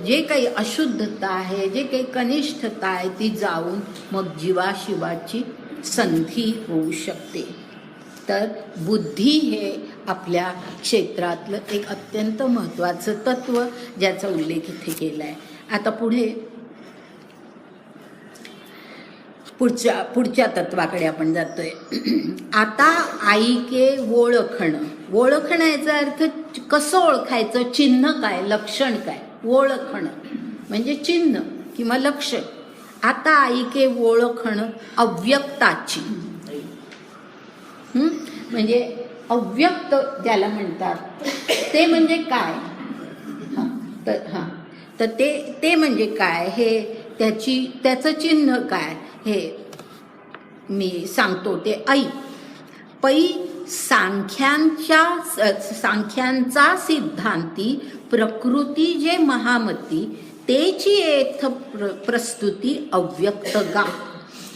जे काही अशुद्धता आहे, जे काही कनिष्ठता आहे ती जाऊन मग जीवाशिवाची संधी होऊ शकते. तर बुद्धी हे आपल्या क्षेत्रातलं एक अत्यंत महत्त्वाचं तत्व ज्याचा उल्लेख इथे केला आहे. आता पुढच्या तत्वाकडे आपण जातोय. आता ऐके ओळखणं याचा अर्थ कसं ओळखायचं, चिन्ह काय, लक्षण काय. ओळखणं म्हणजे चिन्ह किंवा लक्षण. आता ऐके ओळखणं अव्यक्ताची, म्हणजे अव्यक्त ज्याला म्हणतात ते म्हणजे काय. तर ते म्हणजे काय, हे त्याचं चिन्ह काय हे मी सांगतो. ते पै सांख्यांचा सिद्धांती प्रकृती जे महामती तेची येथ प्रस्तुती अव्यक्त गा.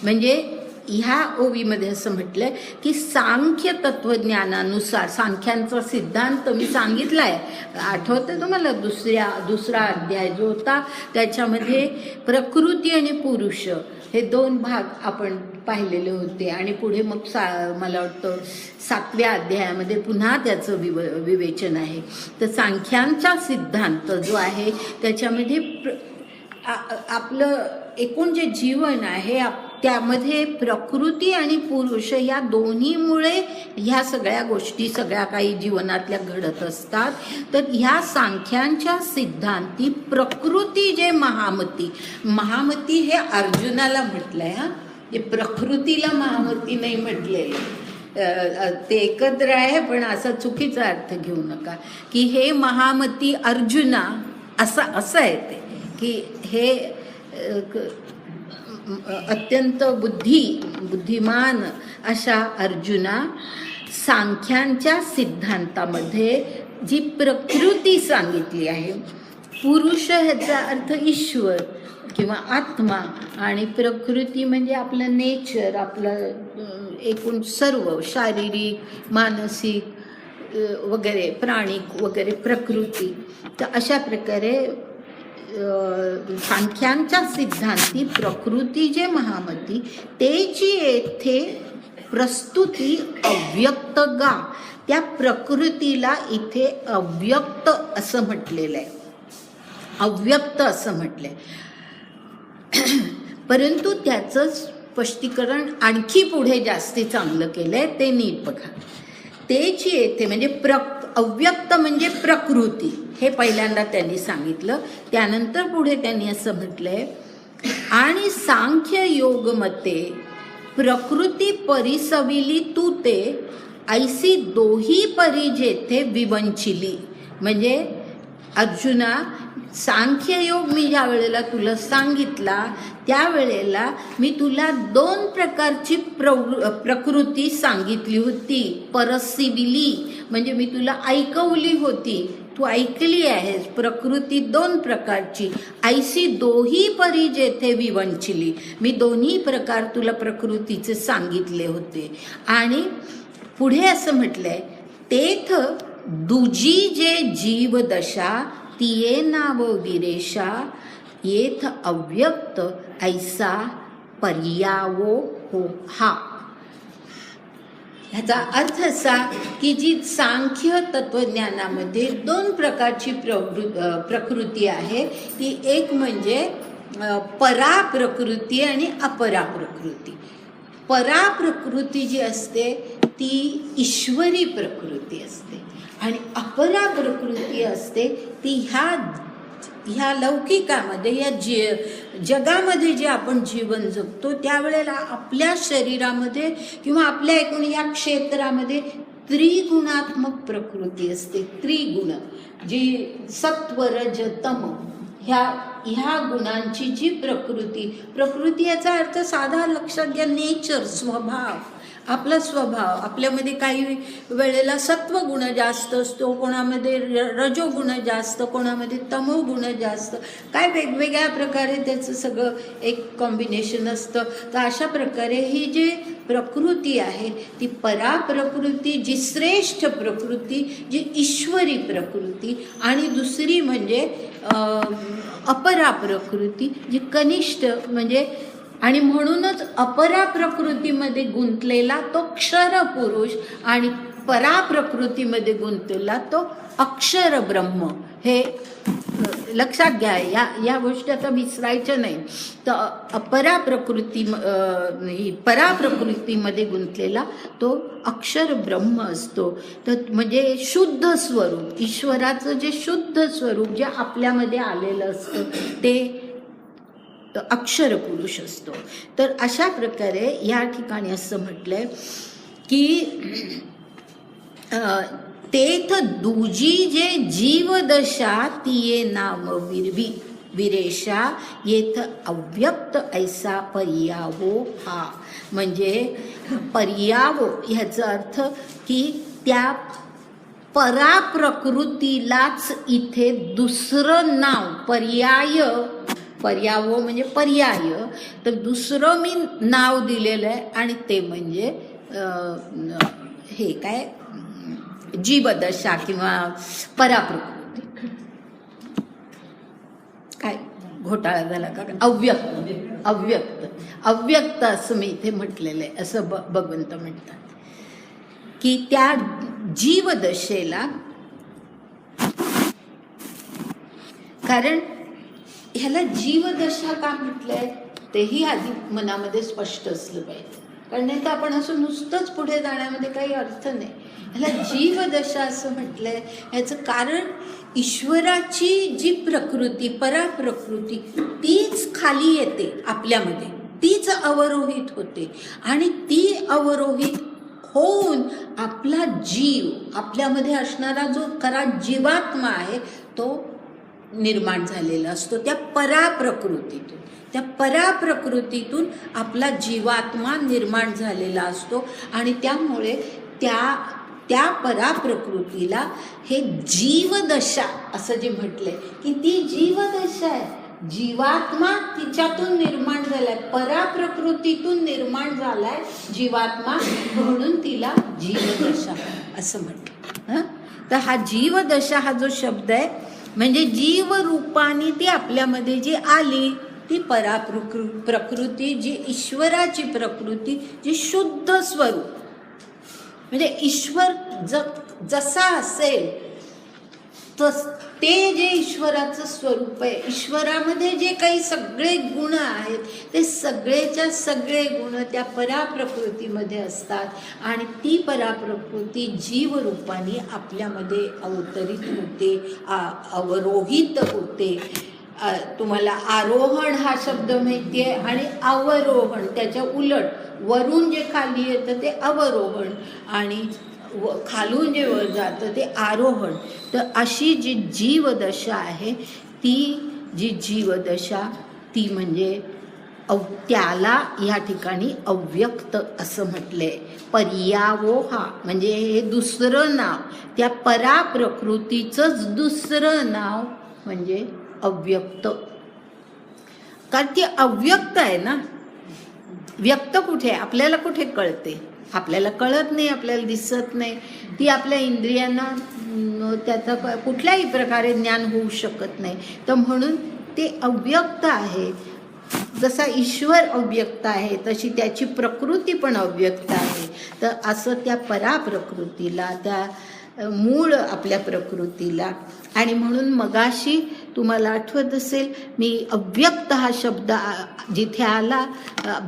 म्हणजे ह्या ओवीमध्ये असं म्हटलंय की सांख्य तत्वज्ञानानुसार, सांख्यांचा सिद्धांत मी सांगितलाय, आठवते तुम्हाला, दुसरा अध्याय जो होता त्याच्यामध्ये प्रकृती आणि पुरुष हे दोन भाग आपण पाहिलेले होते. आणि पुढे मग मला वाटतं 7व्या अध्यायामध्ये पुन्हा त्याचं विवेचन आहे. तर सांख्यांचा सिद्धांत जो आहे त्याच्यामध्ये आपलं एकूण जे जीवन आहे त्यामध्ये प्रकृती आणि पुरुष या दोन्हीमुळे ह्या सगळ्या गोष्टी, सगळ्या काही जीवनातल्या घडत असतात. तर ह्या सांख्यांच्या सिद्धांती प्रकृती जे महामती हे अर्जुनाला म्हटलंय. हे प्रकृतीला महामती नाही म्हटलेलं, ते एकत्र आहे, पण असा चुकीचा अर्थ घेऊ नका की हे महामती अर्जुना असं आहे ते, की हे अत्यंत बुद्धिमान अशा अर्जुना सांख्यांच्या सिद्धांतामध्ये जी प्रकृती सांगितली आहे, पुरुष ह्याचा अर्थ ईश्वर, किंवा आत्मा, आणि प्रकृती म्हणजे आपलं नेचर, आपलं एकूण सर्व शारीरिक, मानसिक वगैरे, प्राणिक वगैरे प्रकृती. तर अशा प्रकारे सांख्यांच्या सिद्धांती प्रकृती जे महामती त्याची येथे प्रस्तुती अव्यक्त गा, त्या प्रकृतीला इथे अव्यक्त असं म्हटलेलं आहे, अव्यक्त असं म्हटलंय. परंतु त्याचं स्पष्टीकरण आणखी पुढे जास्ती चांगलं केलंय, ते नीट बघा. तेची येथे म्हणजे अव्यक्त म्हणजे प्रकृती, हे पहिल्यांदा त्यांनी सांगितलं. त्यानंतर पुढे त्यांनी असं म्हटलंय, आणि सांख्य योग मते प्रकृती परिसविली तू ते ऐसी दोही परी जेथे विवंचिली. म्हणजे अर्जुना, सांख्ययोग मी ज्या वेळेला तुला सांगितला त्यावेळेला मी तुला 2 प्रकारची प्रकृती सांगितली होती. परसिविली म्हणजे मी तुला ऐकवली होती, तू ऐकली आहेस. प्रकृती 2 प्रकारची. ऐशी दोही परी जेथे विवंचिली, मी दोन्ही प्रकार तुला प्रकृतीचे सांगितले होते. आणि पुढे असं म्हटलंय, तेथ दुजी जे जीव दशा तिये नाव विरेशा येथ अव्यक्त ऐसा पर्यावो हो हा. ह्याचा अर्थ असा की जी सांख्य तत्वज्ञानामध्ये 2 प्रकारची प्रकृती आहे, ती एक म्हणजे परा प्रकृती आणि अपरा प्रकृती. परा प्रकृती जी असते ती ईश्वरी प्रकृती असते, आणि अपरा प्रकृती असते ती ह्या लौकिकामध्ये, या जगामध्ये जे आपण जीवन जगतो त्यावेळेला आपल्या शरीरामध्ये किंवा आपल्या एकूण या क्षेत्रामध्ये त्रिगुणात्मक प्रकृती असते. त्रिगुण जी सत्व रज तम ह्या गुणांची जी प्रकृती याचा अर्थ साधा लक्षात घ्या, नेचर, स्वभाव. आपला स्वभाव, आपल्यामध्ये काही वेळेला सत्वगुण जास्त असतो, कोणामध्ये रजोगुण जास्त, कोणामध्ये तमोगुण जास्त, काय वेगवेगळ्या प्रकारे त्याचं सगळं एक कॉम्बिनेशन असतं. तर अशा प्रकारे ही जी प्रकृती आहे ती परा प्रकृती, जी श्रेष्ठ प्रकृती, जी ईश्वरी प्रकृती, आणि दुसरी म्हणजे अपरा प्रकृती, जी कनिष्ठ म्हणजे. आणि म्हणूनच अपरा प्रकृतीमध्ये गुंतलेला तो क्षर पुरुष, आणि परा प्रकृतीमध्ये गुंतलेला तो अक्षर ब्रह्म. हे लक्षात घ्या, या गोष्टी आता विसरायच्या नाही. तर अपरा प्रकृती परा प्रकृतीमध्ये गुंतलेला तो अक्षर ब्रह्म असतो. तर म्हणजे शुद्ध स्वरूप, ईश्वराचं जे शुद्ध स्वरूप जे आपल्यामध्ये आलेलं असतं ते अक्षर पुरुष असतो. तर अशा प्रकारे या ठिकाणी असं म्हटलंय की तेथ दुजी जे जीवदशा तिये नाम विरेशा येथ अव्यक्त ऐसा पर्यावो हा. म्हणजे पर्यावो ह्याचा अर्थ की त्या पराप्रकृतीलाच इथे दुसरं नाव, पर्यावो म्हणजे पर्याय, तर दुसरं मी नाव दिलेलं आहे, आणि ते म्हणजे हे काय जीवदशा किंवा पराप्रकृती. काय घोटाळा झाला का? अव्यक्त असं मी इथे म्हटलेलं आहे, असं भगवंत म्हणतात की त्या जीवदशेला, कारण ह्याला जीवदशा का म्हटलंय तेही आधी मनामध्ये स्पष्ट असलं पाहिजे, कारण नाही तर आपण असं नुसतंच पुढे जाण्यामध्ये काही अर्थ नाही. ह्याला जीवदशा असं म्हटलंय, ह्याचं कारण ईश्वराची जी प्रकृती, पराप्रकृती, तीच खाली येते आपल्यामध्ये, तीच अवरोहित होते, आणि ती अवरोहित होऊन आपला जीव, आपल्यामध्ये असणारा जो खरा जीवात्मा आहे तो निर्माण झालेला असतो त्या पराप्रकृतीतून. त्या पराप्रकृतीतून आपला जीवात्मा निर्माण झालेला असतो, आणि त्यामुळे त्या पराप्रकृतीला हे जीवदशा असं जे म्हटलंय की ती जीवदशा आहे. जीवात्मा तिच्यातून निर्माण झालाय, पराप्रकृतीतून निर्माण झालाय जीवात्मा, म्हणून तिला जीवदशा असं म्हटलं. तर हा जीवदशा हा जो शब्द आहे म्हणजे जीव रूपाने ती आपल्यामध्ये जी आली ती प्रकृती, जी ईश्वराची प्रकृती, जी शुद्ध स्वरूप, म्हणजे ईश्वर जसा असेल ते जे ईश्वराचं स्वरूप आहे, ईश्वरामध्ये जे काही सगळे गुण आहेत ते सगळेच्या सगळे गुण त्या पराप्रकृतीमध्ये असतात आणि ती पराप्रकृती जीवरूपाने आपल्यामध्ये अवतरित होते, अवरोहित होते. तुम्हाला आरोहण हा शब्द माहिती आहे आणि अवरोहण त्याच्या उलट, वरून जे खाली येतं ते अवरोहण आणि खालून जे वर जातं ते आरोहण. तर अशी जी जीवदशा आहे ती जी जीवदशा ती म्हणजे त्याला या ठिकाणी अव्यक्त असं म्हटलंय. पर्यावोहा म्हणजे हे दुसरं नाव, त्या पराप्रकृतीचंच दुसरं नाव म्हणजे अव्यक्त. कारण ती अव्यक्त आहे ना, व्यक्त कुठे आहे आपल्याला कुठे कळते, आपल्याला कळत नाही, आपल्याला दिसत नाही, ती आपल्या इंद्रियांना त्याचं कुठल्याही प्रकारे ज्ञान होऊ शकत नाही. तर म्हणून ते अव्यक्त आहे. जसा ईश्वर अव्यक्त आहे तशी त्याची प्रकृती पण अव्यक्त आहे. तर असं त्या पराप्रकृतीला, त्या मूळ आपल्या प्रकृतीला, आणि म्हणून मगाशी तुम्हाला आठवत असेल मी अव्यक्त हा शब्द जिथे आला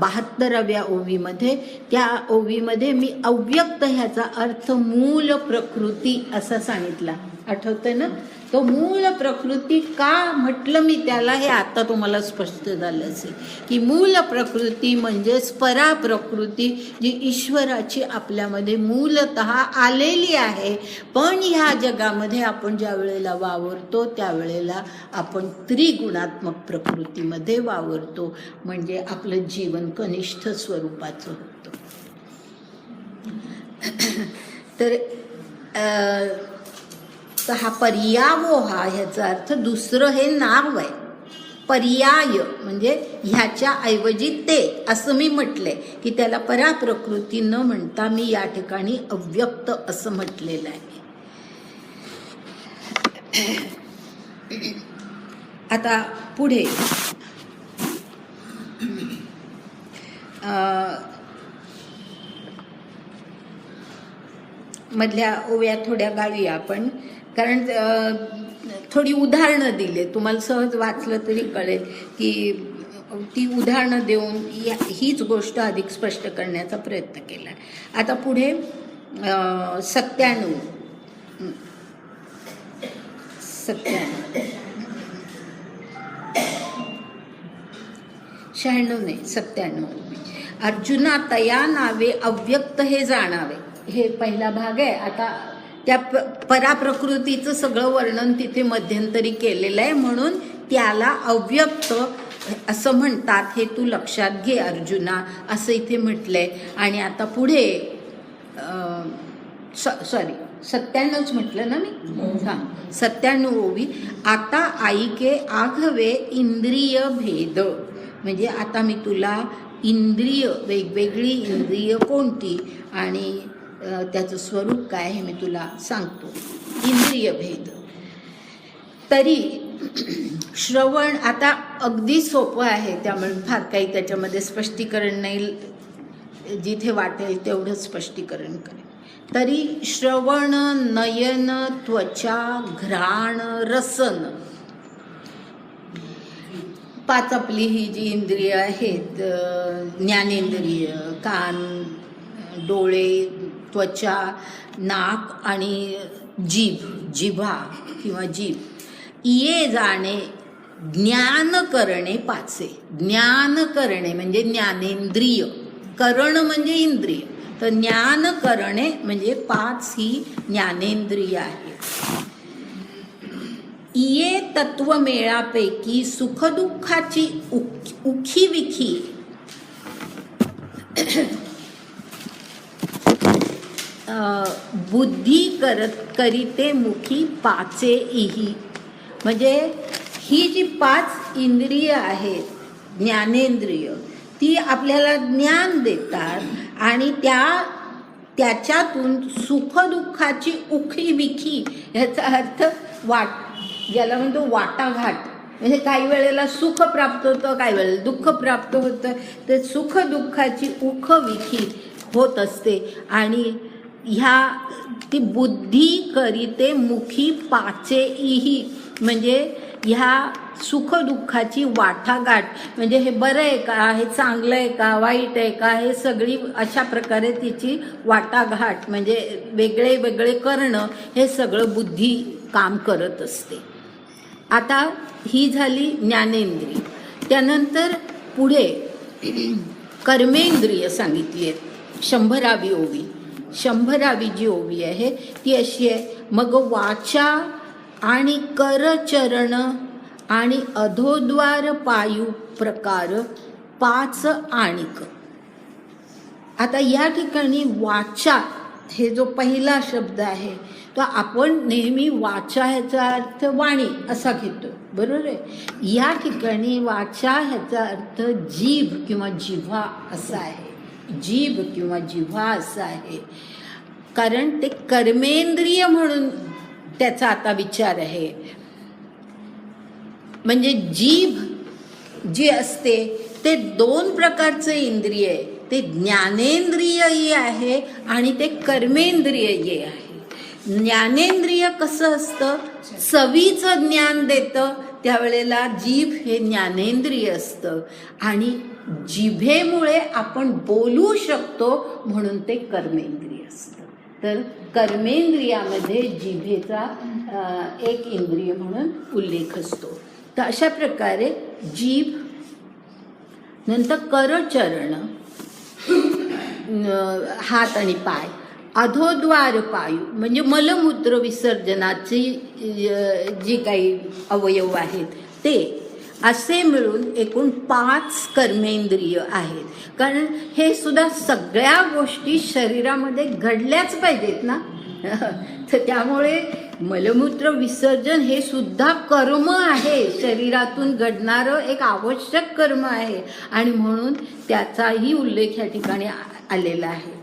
72व्या ओवीमध्ये, त्या ओवीमध्ये मी अव्यक्त ह्याचा अर्थ मूल प्रकृती असा सांगितला, आठवतंय ना? तो मूल प्रकृती का म्हटलं मी त्याला हे आता तुम्हाला स्पष्ट झालं असेल की मूल प्रकृती म्हणजेच पराप्रकृती जी ईश्वराची आपल्यामध्ये मूलतः आलेली आहे. पण ह्या जगामध्ये आपण ज्या वेळेला वावरतो त्यावेळेला आपण त्रिगुणात्मक प्रकृतीमध्ये वावरतो, म्हणजे आपलं जीवन कनिष्ठ स्वरूपाचं होतं. तर हा पर्यावोहा ह्याचा अर्थ दुसरं हे नाव आहे. पर्याय म्हणजे ह्याच्या ऐवजी ते असं मी म्हटलंय की त्याला पराप्रकृती न म्हणता मी या ठिकाणी अव्यक्त असं म्हटलेलं आहे. आता पुढे मधल्या ओव्या थोड्या गाळूया आपण, कारण थोडी उदाहरणं दिले, तुम्हाला सहज वाचलं तरी कळेल की ती उदाहरणं देऊन हीच गोष्ट अधिक स्पष्ट करण्याचा प्रयत्न केला. आता पुढे 97 अर्जुना तया नावे अव्यक्त हे जाणावे, हे पहिला भाग आहे. आता त्या पराप्रकृतीचं सगळं वर्णन तिथे मध्यंतरी केलेलं आहे, म्हणून त्याला अव्यक्त असं म्हणतात हे तू लक्षात घे अर्जुना, असं इथे म्हटलंय. आणि आता पुढे 97च म्हटलं ना मी, हां 97 ओवी. आता ऐके आघवे इंद्रिय भेद, म्हणजे आता मी तुला इंद्रिय, वेगवेगळी इंद्रिय कोणती आणि त्याचं स्वरूप काय हे मी तुला सांगतो. इंद्रिय भेद. तरी श्रवण आता अगदी सोपं आहे, त्यामुळे फार काही त्याच्यामध्ये स्पष्टीकरण नाही, जिथे वाटेल तेवढं स्पष्टीकरण करेल. तरी श्रवण, नयन, त्वचा, घ्राण, रसन, 5 आपली ही जी इंद्रिय आहेत, ज्ञानेंद्रिय, कान, डोळे, त्वचा, नाक आणि जिभा किंवा जीभ, ये जाणे, ज्ञान करणे 5. ज्ञान करणे म्हणजे ज्ञानेंद्रिय, करण म्हणजे इंद्रिय, तर ज्ञान करणे म्हणजे 5 ही ज्ञानेंद्रिय आहे. ये तत्वमेळापैकी सुखदुःखाची उखीविखी बुद्धी करीते मुखी 5 इही, म्हणजे ही जी 5 इंद्रिय आहेत, ज्ञानेंद्रिय, ती आपल्याला ज्ञान देतात आणि त्याच्यातून सुखदुःखाची उखी-विखी, ह्याचा अर्थ ज्याला म्हणतो वाटाघाट, म्हणजे काही वेळेला सुख प्राप्त होतं, काही वेळेला दुःख प्राप्त होतं, तर सुख दुःखाची उखविखी होत असते. आणि ती बुद्धी करीते मुखी पाचेही, म्हणजे ह्या सुख दुःखाची वाटाघाट, म्हणजे हे बरं आहे का, हे चांगलं आहे का, वाईट आहे का, हे सगळी अशा प्रकारे तिची वाटाघाट, म्हणजे वेगळे वेगळे करणं, हे सगळं बुद्धी काम करत असते. आता ही झाली ज्ञानेंद्रिय. त्यानंतर पुढे कर्मेंद्रिय सांगितली आहेत. 100वी ओवी, 100वी जी ओवी आहे ती अशी आहे, मग वाचा आणि करचरण आणि अधोद्वार पायू प्रकार 5 आणिक. आता या ठिकाणी वाचा हे जो पहिला शब्द आहे तो आपण नेहमी वाचा ह्याचा अर्थ वाणी असा घेतो, बरोबर आहे. या ठिकाणी वाचा ह्याचा अर्थ जीभ किंवा जिव्हा असा आहे, जीभ किंवा जिव्हा असा आहे, कारण ते कर्मेंद्रिय म्हणून त्याचा आता विचार आहे. म्हणजे जीभ जी असते ते 2 प्रकारचे इंद्रिय आहे, ते ज्ञानेंद्रियही आहे आणि ते कर्मेंद्रियही आहे. ज्ञानेंद्रिय कसं असतं, चवीचं ज्ञान देतं, त्यावेळेला जीभ हे ज्ञानेंद्रिय असतं आणि जिभेमुळे आपण बोलू शकतो म्हणून ते कर्मेंद्रिय असतं. तर कर्मेंद्रियामध्ये जिभेचा एक इंद्रिय म्हणून उल्लेख असतो. तर अशा प्रकारे जीभ, नंतर करचरण हात आणि पाय, अधोद्वार पायू म्हणजे मलमूत्र विसर्जनाची जी काही अवयव आहेत ते, असे मिळून एकूण 5 कर्मेंद्रिय आहेत. कारण हे सुद्धा सगळ्या गोष्टी शरीरामध्ये घडल्याच पाहिजेत ना, तर त्यामुळे मलमूत्र विसर्जन हे सुद्धा कर्म आहे, शरीरातून घडणारं एक आवश्यक कर्म आहे आणि म्हणून त्याचाही उल्लेख या ठिकाणी आलेला आहे.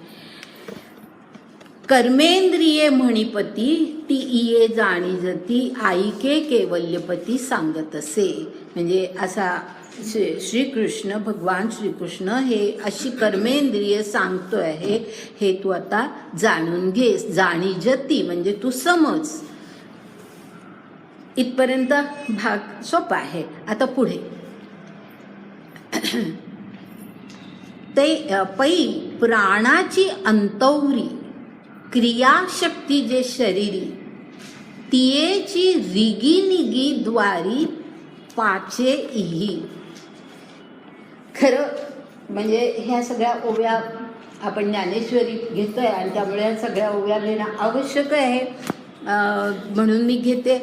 कर्मेंद्रिये म्हणीपती ती इये जाणी जती ऐके केवल्यपती सांगत असे. म्हणजे असा श्रीकृष्ण, भगवान श्रीकृष्ण हे अशी कर्मेंद्रिय सांगतो आहे, हे तू आता जाणून घे. जाणी जती म्हणजे तू समज. इथपर्यंत भाग सोपा आहे. आता पुढे ते पै प्राणाची अंतौरी क्रियाशक्ती जे शरीरी तियेची रिगी निगी द्वारी पाचे इही. खरं म्हणजे ह्या सगळ्या ओव्या आपण ज्ञानेश्वरी घेतोय आणि त्यामुळे ह्या सगळ्या ओव्या घेणं आवश्यक आहे, म्हणून मी घेते.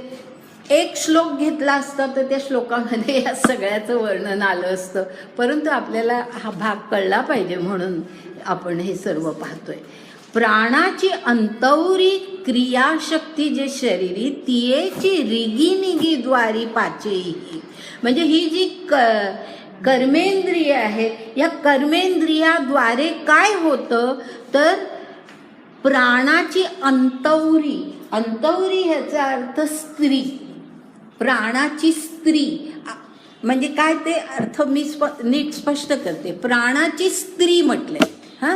एक श्लोक घेतला असता तर त्या श्लोकामध्ये या सगळ्याचं वर्णन आलं असतं, परंतु आपल्याला हा भाग कळला पाहिजे म्हणून आपण हे सर्व पाहतोय. प्राणाची अंतौरी क्रियाशक्ती जे शरीरी तियेची रिगी निगी द्वारी पाचेही. म्हणजे ही जी कर्मेंद्रिय आहे, या कर्मेंद्रियाद्वारे काय होतं तर प्राणाची अंतौरी, अंतौरी ह्याचा अर्थ स्त्री, प्राणाची स्त्री म्हणजे काय ते अर्थ मी नीट स्पष्ट करते. प्राणाची स्त्री म्हटले, हां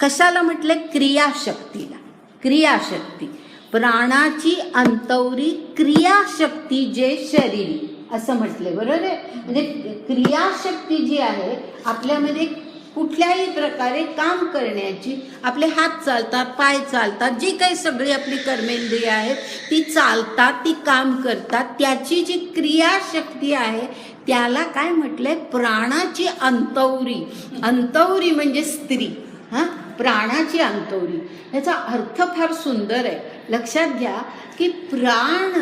कशाला म्हटले, क्रियाशक्तीला. क्रियाशक्ती, प्राणाची अंतौरी क्रियाशक्ती जे शरीरी असं म्हटले, बरोबर आहे. म्हणजे क्रियाशक्ती जी आहे आपल्यामध्ये कुठल्याही प्रकारे काम करण्याची, आपले हात चालतात, पाय चालतात, जी काही सगळी आपली कर्मेंद्रिय आहेत ती चालतात, ती काम करतात, त्याची जी क्रियाशक्ती आहे त्याला काय म्हटलंय, प्राणाची अंतौरी. अंतौरी म्हणजे स्त्री, हां प्राणाची अंतौरी. ह्याचा अर्थ फार सुंदर आहे. लक्षात घ्या की प्राण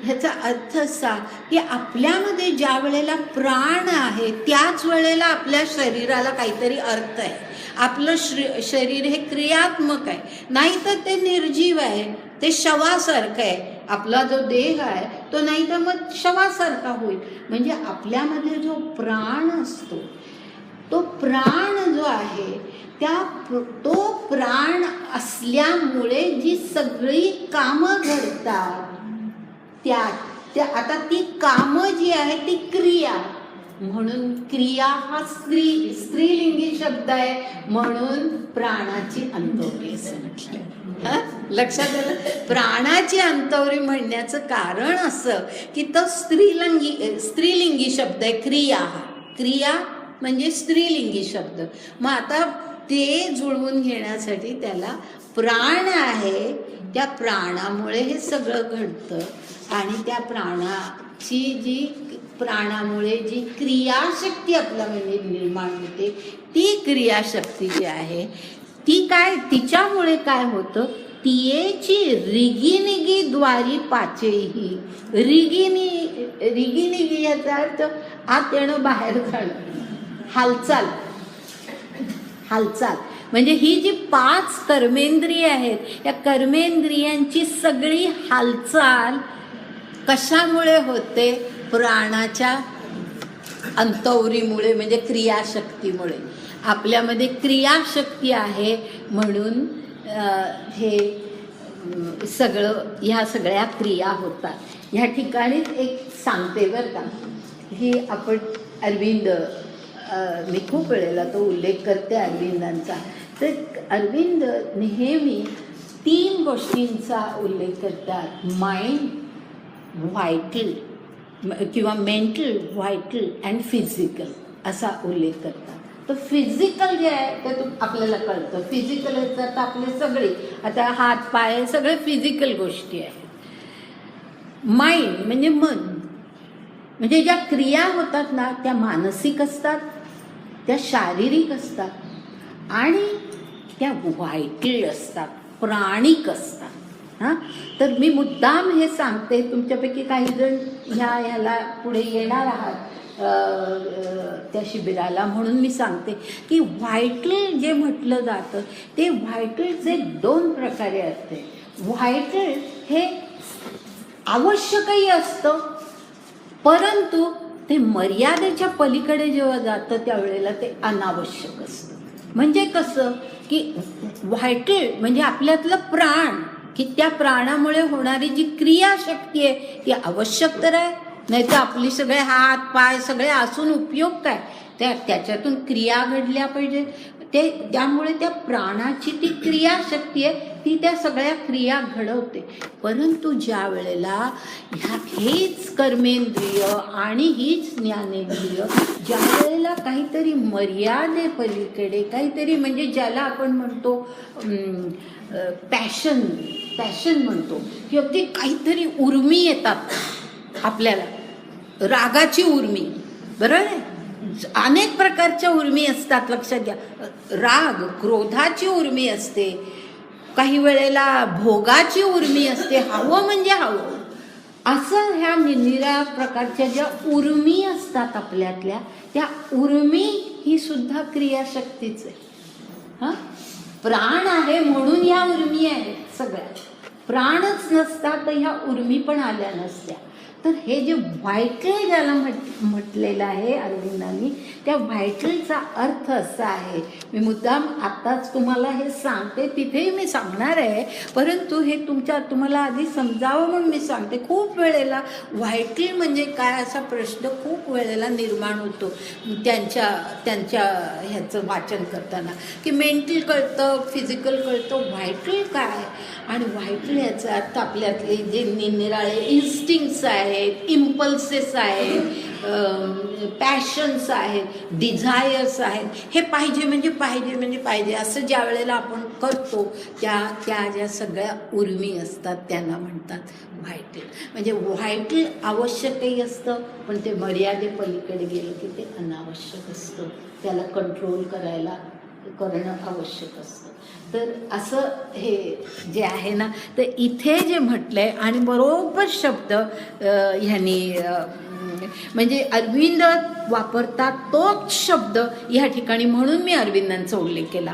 ह्याचा अर्थ असा की आपल्यामध्ये ज्या वेळेला प्राण आहे त्याच वेळेला आपल्या शरीराला काहीतरी अर्थ आहे. आपलं शरीर हे क्रियात्मक आहे, नाही तर ते निर्जीव आहे, ते शवासारखं आहे. आपला जो देह आहे तो नाही तर मग शवासारखा होईल. म्हणजे आपल्यामध्ये जो प्राण असतो, तो प्राण जो आहे तो प्राण असल्यामुळे जी सगळी कामं घडतात त्या आता ती कामं जी आहे ती क्रिया, म्हणून क्रिया हा स्त्रीलिंगी शब्द आहे, म्हणून प्राणाची अंतवरी असं म्हटलं. लक्षात आलं? प्राणाची अंतवरी म्हणण्याचं कारण असं की तो स्त्रीलिंगी शब्द आहे. क्रिया म्हणजे स्त्रीलिंगी शब्द. मग आता ते जुळवून घेण्यासाठी त्याला प्राण आहे, त्या प्राणामुळे हे सगळं घडतं. आणि त्या प्राणामुळे जी क्रियाशक्ती आपल्यामध्ये निर्माण होते, ती क्रियाशक्ती जी आहे ती काय, तिच्यामुळे काय होतं, तियेची रिगिनिगी द्वारी पाचेही. रिगिनिगी याचा अर्थ आत येणं बाहेर जाणं, हालचाल. म्हणजे ही जी 5 कर्मेंद्रिय आहेत, या कर्मेंद्रियांची सगळी हालचाल कशामुळे होते? प्राणाच्या अंतवरीमुळे, म्हणजे क्रियाशक्तीमुळे. आपल्यामध्ये क्रियाशक्ती आहे म्हणून हे ह्या सगळ्या क्रिया होतात. ह्या ठिकाणीच एक सांगते बरं का, ही आपण अरविंद, मी खूप वेळेला तो उल्लेख करते अरविंदांचा. तर अरविंद नेहमी 3 गोष्टींचा उल्लेख करतात, माइंड, व्हायटल किंवा मेंटल, व्हायटल अँड फिजिकल असा उल्लेख करतात. तर फिजिकल जे आहे ते आपल्याला कळतं. फिजिकल याचा तर आपले सगळे आता हात पाय सगळे फिजिकल गोष्टी आहेत. माइंड म्हणजे मन, म्हणजे ज्या क्रिया होतात ना त्या मानसिक असतात, त्या शारीरिक असतात आणि त्या व्हायटल असतात, प्राणिक असतात. हां, तर मी मुद्दाम हे सांगते, तुमच्यापैकी काही जण ह्याला पुढे येणार आहात त्या शिबिराला, म्हणून मी सांगते की व्हायटल जे म्हटलं जातं ते व्हायटलचे 2 प्रकारे असते. व्हायटल हे आवश्यकही असतं, परंतु ते मर्यादेच्या पलीकडे जेव्हा जातं त्यावेळेला ते अनावश्यक असतं. म्हणजे कसं की व्हायटल म्हणजे आपल्यातलं प्राण, की त्या प्राणामुळे होणारी जी क्रियाशक्ती आहे ती आवश्यक तर आहे, नाही तर आपली सगळे हात पाय सगळे असून उपयोग काय? त्याच्यातून क्रिया घडल्या पाहिजे. त्यामुळे त्या प्राणाची ती क्रियाशक्ती आहे ती त्या सगळ्या क्रिया घडवते. परंतु ज्या वेळेला हेच कर्मेंद्रिय आणि हीच ज्ञानेंद्रिय ज्या वेळेला काहीतरी मर्यादेपलीकडे काहीतरी, म्हणजे ज्याला आपण म्हणतो पॅशन म्हणतो, किंवा ते काहीतरी उर्मी येतात आपल्याला, रागाची उर्मी, बरोबर आहे? अनेक प्रकारच्या उर्मी असतात, लक्षात घ्या. राग, क्रोधाची उर्मी असते, काही वेळेला भोगाची उर्मी असते, हवं म्हणजे हवं, असं ह्या निरनिराळ्या प्रकारच्या ज्या उर्मी असतात आपल्यातल्या, त्या उर्मी ही सुद्धा क्रियाशक्तीच आहे. हां, प्राण आहे म्हणून ह्या उर्मी आहेत सगळ्या. प्राणच नसता तर ह्या उर्मी पण आल्या नसत्या. तर हे जे व्हायटल ज्याला म्हटलेलं आहे अरविंदांनी, त्या व्हायटलचा अर्थ असा आहे, मी मुद्दाम आत्ताच तुम्हाला हे सांगते, तिथेही मी सांगणार आहे, परंतु हे तुम्हाला आधी समजावं म्हणून मी सांगते. खूप वेळेला व्हायटल म्हणजे काय असा प्रश्न खूप वेळेला निर्माण होतो त्यांच्या ह्याचं वाचन करताना, की मेंटल कळतं, फिजिकल कळतं, व्हायटल काय? आणि व्हायटल याचा अर्थ आपल्यातले जे निरनिराळे इन्स्टिंक्ट्स आहेत, इम्पल्सेस आहेत, पॅशन्स आहेत, डिझायर्स आहेत, हे पाहिजे म्हणजे पाहिजे असं ज्या वेळेला आपण करतो त्या ज्या सगळ्या उर्मी असतात त्यांना म्हणतात व्हायटल. म्हणजे व्हायटल आवश्यकही असतं, पण ते मर्यादेपलीकडे गेलं की ते अनावश्यक असतं, त्याला कंट्रोल करणं आवश्यक असतं. तर असं हे जे आहे ना, तर इथे जे म्हटलंय आणि बरोबर शब्द ह्यांनी आहे. म्हणजे अरविंद वापरतात तोच शब्द या ठिकाणी, म्हणून मी अरविंदांचा उल्लेख केला,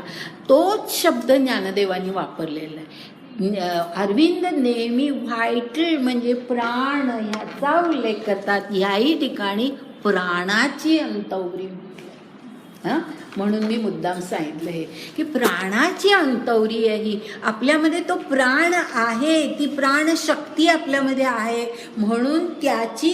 तोच शब्द ज्ञानदेवांनी वापरलेला आहे. अरविंद नेहमी व्हायटल म्हणजे प्राण ह्याचा उल्लेख करतात. ह्याही ठिकाणी प्राणाची अंतवरी हां, म्हणून मी मुद्दाम सांगितलं हे की प्राणाची अंतवरी आहे ही. आपल्यामध्ये तो प्राण आहे, ती प्राणशक्ती आपल्यामध्ये आहे, म्हणून त्याची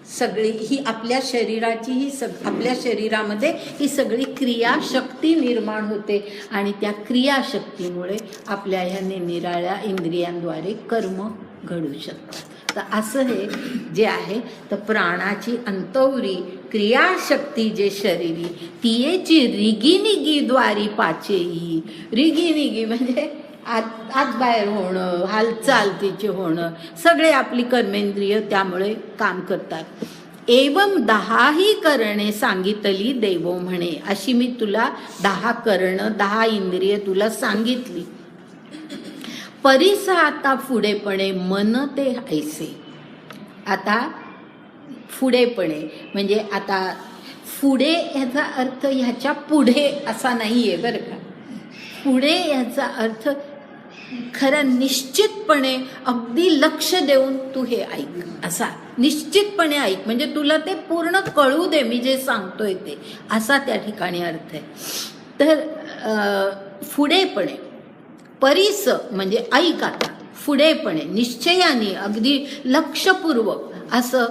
सगळी ही आपल्या शरीराची ही आपल्या शरीरामध्ये ही सगळी क्रियाशक्ती निर्माण होते आणि त्या क्रियाशक्तीमुळे आपल्या ह्या निराळ्या इंद्रियांद्वारे कर्म घडू शकतात. तर असं हे जे आहे तर प्राणाची अंतवरी क्रियाशक्ती जे शरीरी तियेची रिगिनिगी द्वारी पाचेई. रिगिनिगी म्हणजे आत बाहेर होणं, हालचाल तिचे होणं, सगळे आपली कर्मेंद्रिय त्यामुळे काम करतात. एवम 10 करणे सांगितली देवो म्हणे. अशी मी तुला 10 करणं 10 इंद्रिय तुला सांगितली. परिस आता पुढेपणे मन ते ऐसे. आता पुढेपणे म्हणजे आता पुढे ह्याचा अर्थ ह्याच्या पुढे असा नाही आहे बरं का. पुढे ह्याचा अर्थ खरं निश्चितपणे अगदी लक्ष देऊन तू हे ऐक, असा निश्चितपणे ऐक म्हणजे तुला ते पूर्ण कळू दे मी जे सांगतोय ते, असा त्या ठिकाणी अर्थ आहे. तर पुढेपणे परिस म्हणजे ऐक, आता पुढेपणे निश्चयाने अगदी लक्षपूर्वक असं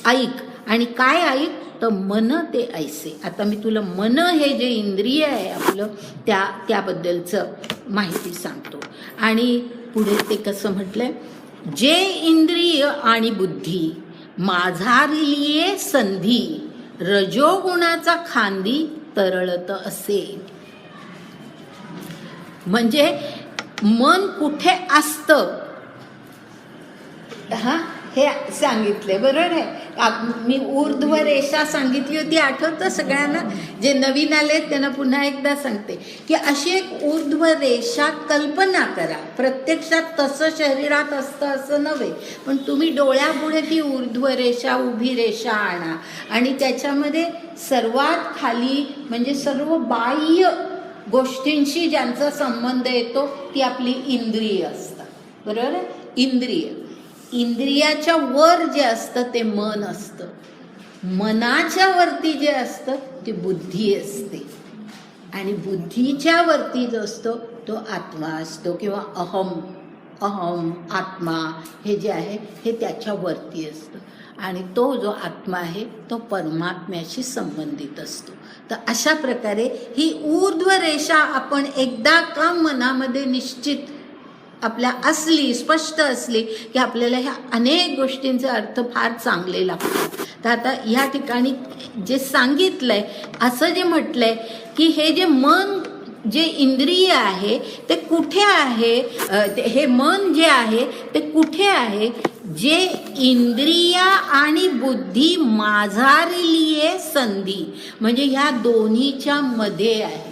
ऐक. आणि काय ऐक तर मन ते ऐसे. आता मी तुला मन हे जे इंद्रिय आहे आपलं त्याबद्दलचं माहिती सांगतो. आणि पुढे ते कसं म्हटलंय, जे इंद्रिय आणि बुद्धी माझारलीये संधी रजोगुणाचा खांदी तरळत असे. म्हणजे मन कुठे असतं हा हे सांगितले बरोबर आहे. मी ऊर्ध्व रेषा सांगितली होती, आठवतं सगळ्यांना? जे नवीन आले त्यांना पुन्हा एकदा सांगते की अशी एक ऊर्ध्व रेषा कल्पना करा. प्रत्यक्षात तसं शरीरात असतं असं नव्हे, पण तुम्ही डोळ्यापुढे ती ऊर्ध्व रेषा उभी रेषा आणा आणि त्याच्यामध्ये सर्वात खाली म्हणजे सर्व बाह्य गोष्टींशी ज्यांचा संबंध येतो ती आपली इंद्रिय असतात. बरोबर आहे? इंद्रियाच्या वर जे असतं ते मन असतं. मनाच्या वरती जे असतं ती बुद्धी असते आणि बुद्धीच्या वरती जो असतो तो आत्मा असतो किंवा अहम आत्मा हे जे आहे हे त्याच्या वरती असतं. आणि तो जो आत्मा आहे तो परमात्म्याशी संबंधित असतो. तर अशा प्रकारे ही ऊर्ध्व रेषा आपण एकदा का मनामध्ये निश्चित आपल्या असली स्पष्ट असली की आपल्याला ह्या अनेक गोष्टींचे अर्थ फार चांगले लागतात. तर आता ह्या ठिकाणी जे सांगितलंय असं जे म्हटलंय की हे जे मन जे इंद्रिय आहे ते कुठे आहे, हे मन जे आहे ते कुठे आहे, जे इंद्रिया आणि बुद्धी माझारलीये संधी म्हणजे ह्या दोन्हीच्या मध्ये आहे.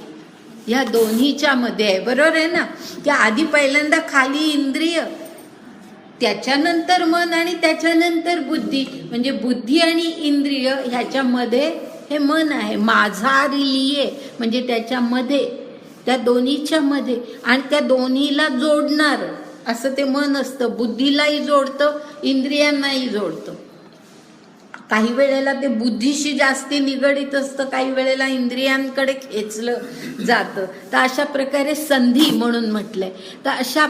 ह्या दोन्हीच्या मध्ये आहे. बरोबर आहे ना? की आधी पहिल्यांदा खाली इंद्रिय, त्याच्यानंतर मन आणि त्याच्यानंतर बुद्धी. म्हणजे बुद्धी आणि इंद्रिय ह्याच्यामध्ये हे मन आहे. माझारलीये म्हणजे त्याच्यामध्ये, त्या दोन्हीच्या मध्ये आणि त्या दोन्हीला जोडणार असं ते मन असतं. बुद्धीलाही जोडतं, इंद्रियांनाही जोडतं. काही वेळेला ते बुद्धीशी जास्ती निगडीत असतं, काही वेळेला इंद्रियांकडे खेचलं जातं. तर अशा प्रकारे संधी म्हणून म्हटलंय. तर अशा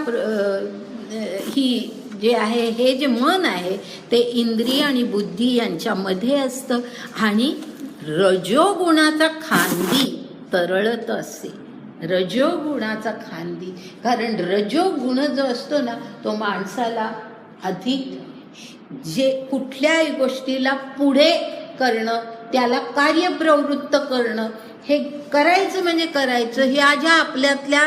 ही जे आहे हे जे मन आहे ते इंद्रिय आणि बुद्धी यांच्यामध्ये असतं आणि रजोगुणाचा खांदी तरळत असे. रजोगुणाचा खांदी, कारण रजोगुण जो असतो ना तो माणसाला अधिक जे कुठल्याही गोष्टीला पुढे करणं, त्याला कार्यप्रवृत्त करणं, हे करायचं म्हणजे करायचं, ह्या ज्या आपल्यातल्या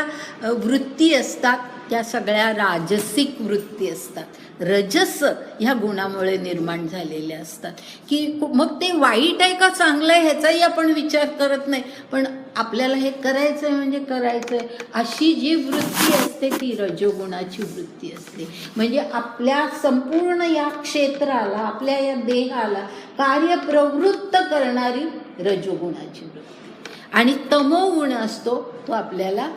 वृत्ती असतात त्या सगळ्या राजसिक वृत्ती असतात, रजस ह्या गुणामुळे निर्माण झालेल्या असतात. की मग ते वाईट आहे का चांगलं आहे ह्याचाही आपण विचार करत नाही, पण आपल्याला हे करायचं आहे म्हणजे करायचं आहे अशी जी वृत्ती असते ती रजोगुणाची वृत्ती असते. म्हणजे आपल्या संपूर्ण या क्षेत्राला, आपल्या या देहाला कार्यप्रवृत्त करणारी रजोगुणाची वृत्ती. आणि तमोगुण असतो तो आपल्याला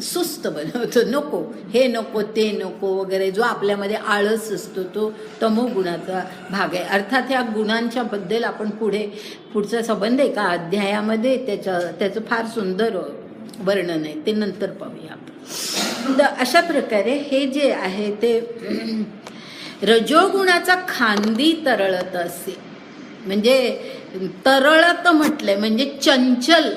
सुस्त बनवतो, नको हे नको ते नको वगैरे, जो आपल्यामध्ये आळस असतो तो तमोगुणाचा भाग आहे. अर्थात ह्या गुणांच्या बद्दल आपण पुढचा संबंध आहे का अध्यायामध्ये त्याचं फार सुंदर वर्णन आहे, ते नंतर पाहूया आपण. तर अशा प्रकारे हे जे आहे ते रजोगुणाचा खांदी तरळत असे, म्हणजे तरळत म्हटलंय म्हणजे चंचल,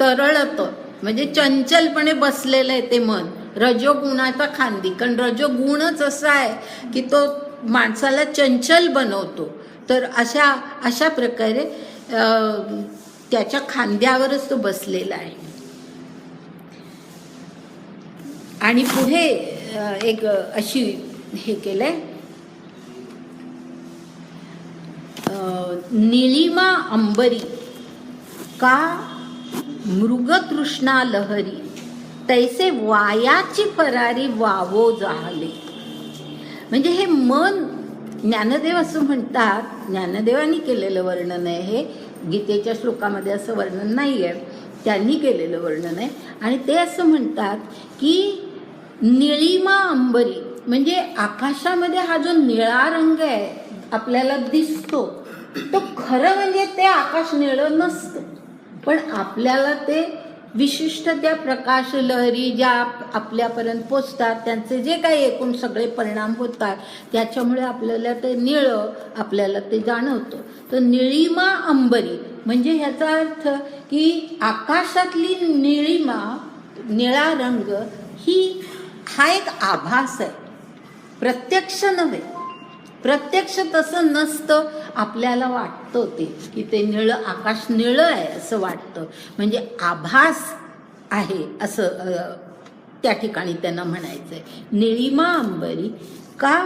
तरळत म्हणजे चंचलपणे बसलेलं आहे ते मन, रजोगुणाचा खांदी. कारण रजोगुणच असा आहे की तो माणसाला चंचल बनवतो. तर अशा प्रकारे त्याच्या खांद्यावरच तो बसलेला आहे. आणि पुढे एक अशी हे केलंय, निळिमा अंबरी का मृगतृष्णा लहरी, तैसे वायाची फरारी वावो जाहले. म्हणजे हे मन, ज्ञानदेव असं म्हणतात, ज्ञानदेवांनी केलेलं वर्णन आहे हे, गीतेच्या श्लोकामध्ये असं वर्णन नाही आहे, त्यांनी केलेलं वर्णन आहे. आणि ते असं म्हणतात की निळिमा अंबरी म्हणजे आकाशामध्ये हा जो निळा रंग आहे आपल्याला दिसतो, तो खरं म्हणजे ते आकाश निळं नसतं, पण आपल्याला ते विशिष्ट त्या प्रकाश लहरी ज्या आपल्यापर्यंत पोचतात, त्यांचे जे काही एकूण सगळे परिणाम होतात त्याच्यामुळे आपल्याला ते निळं आपल्याला ते जाणवतं. तर निळिमा अंबरी म्हणजे ह्याचा अर्थ की आकाशातली निळिमा, निळा रंग हा एक आभास आहे, प्रत्यक्ष नव्हे. प्रत्यक्ष तसं नसतं, आपल्याला वाटतं ते की ते निळं आकाश निळं आहे असं वाटतं, म्हणजे आभास आहे असं त्या ठिकाणी त्यांना म्हणायचंय. निळिमा अंबरी का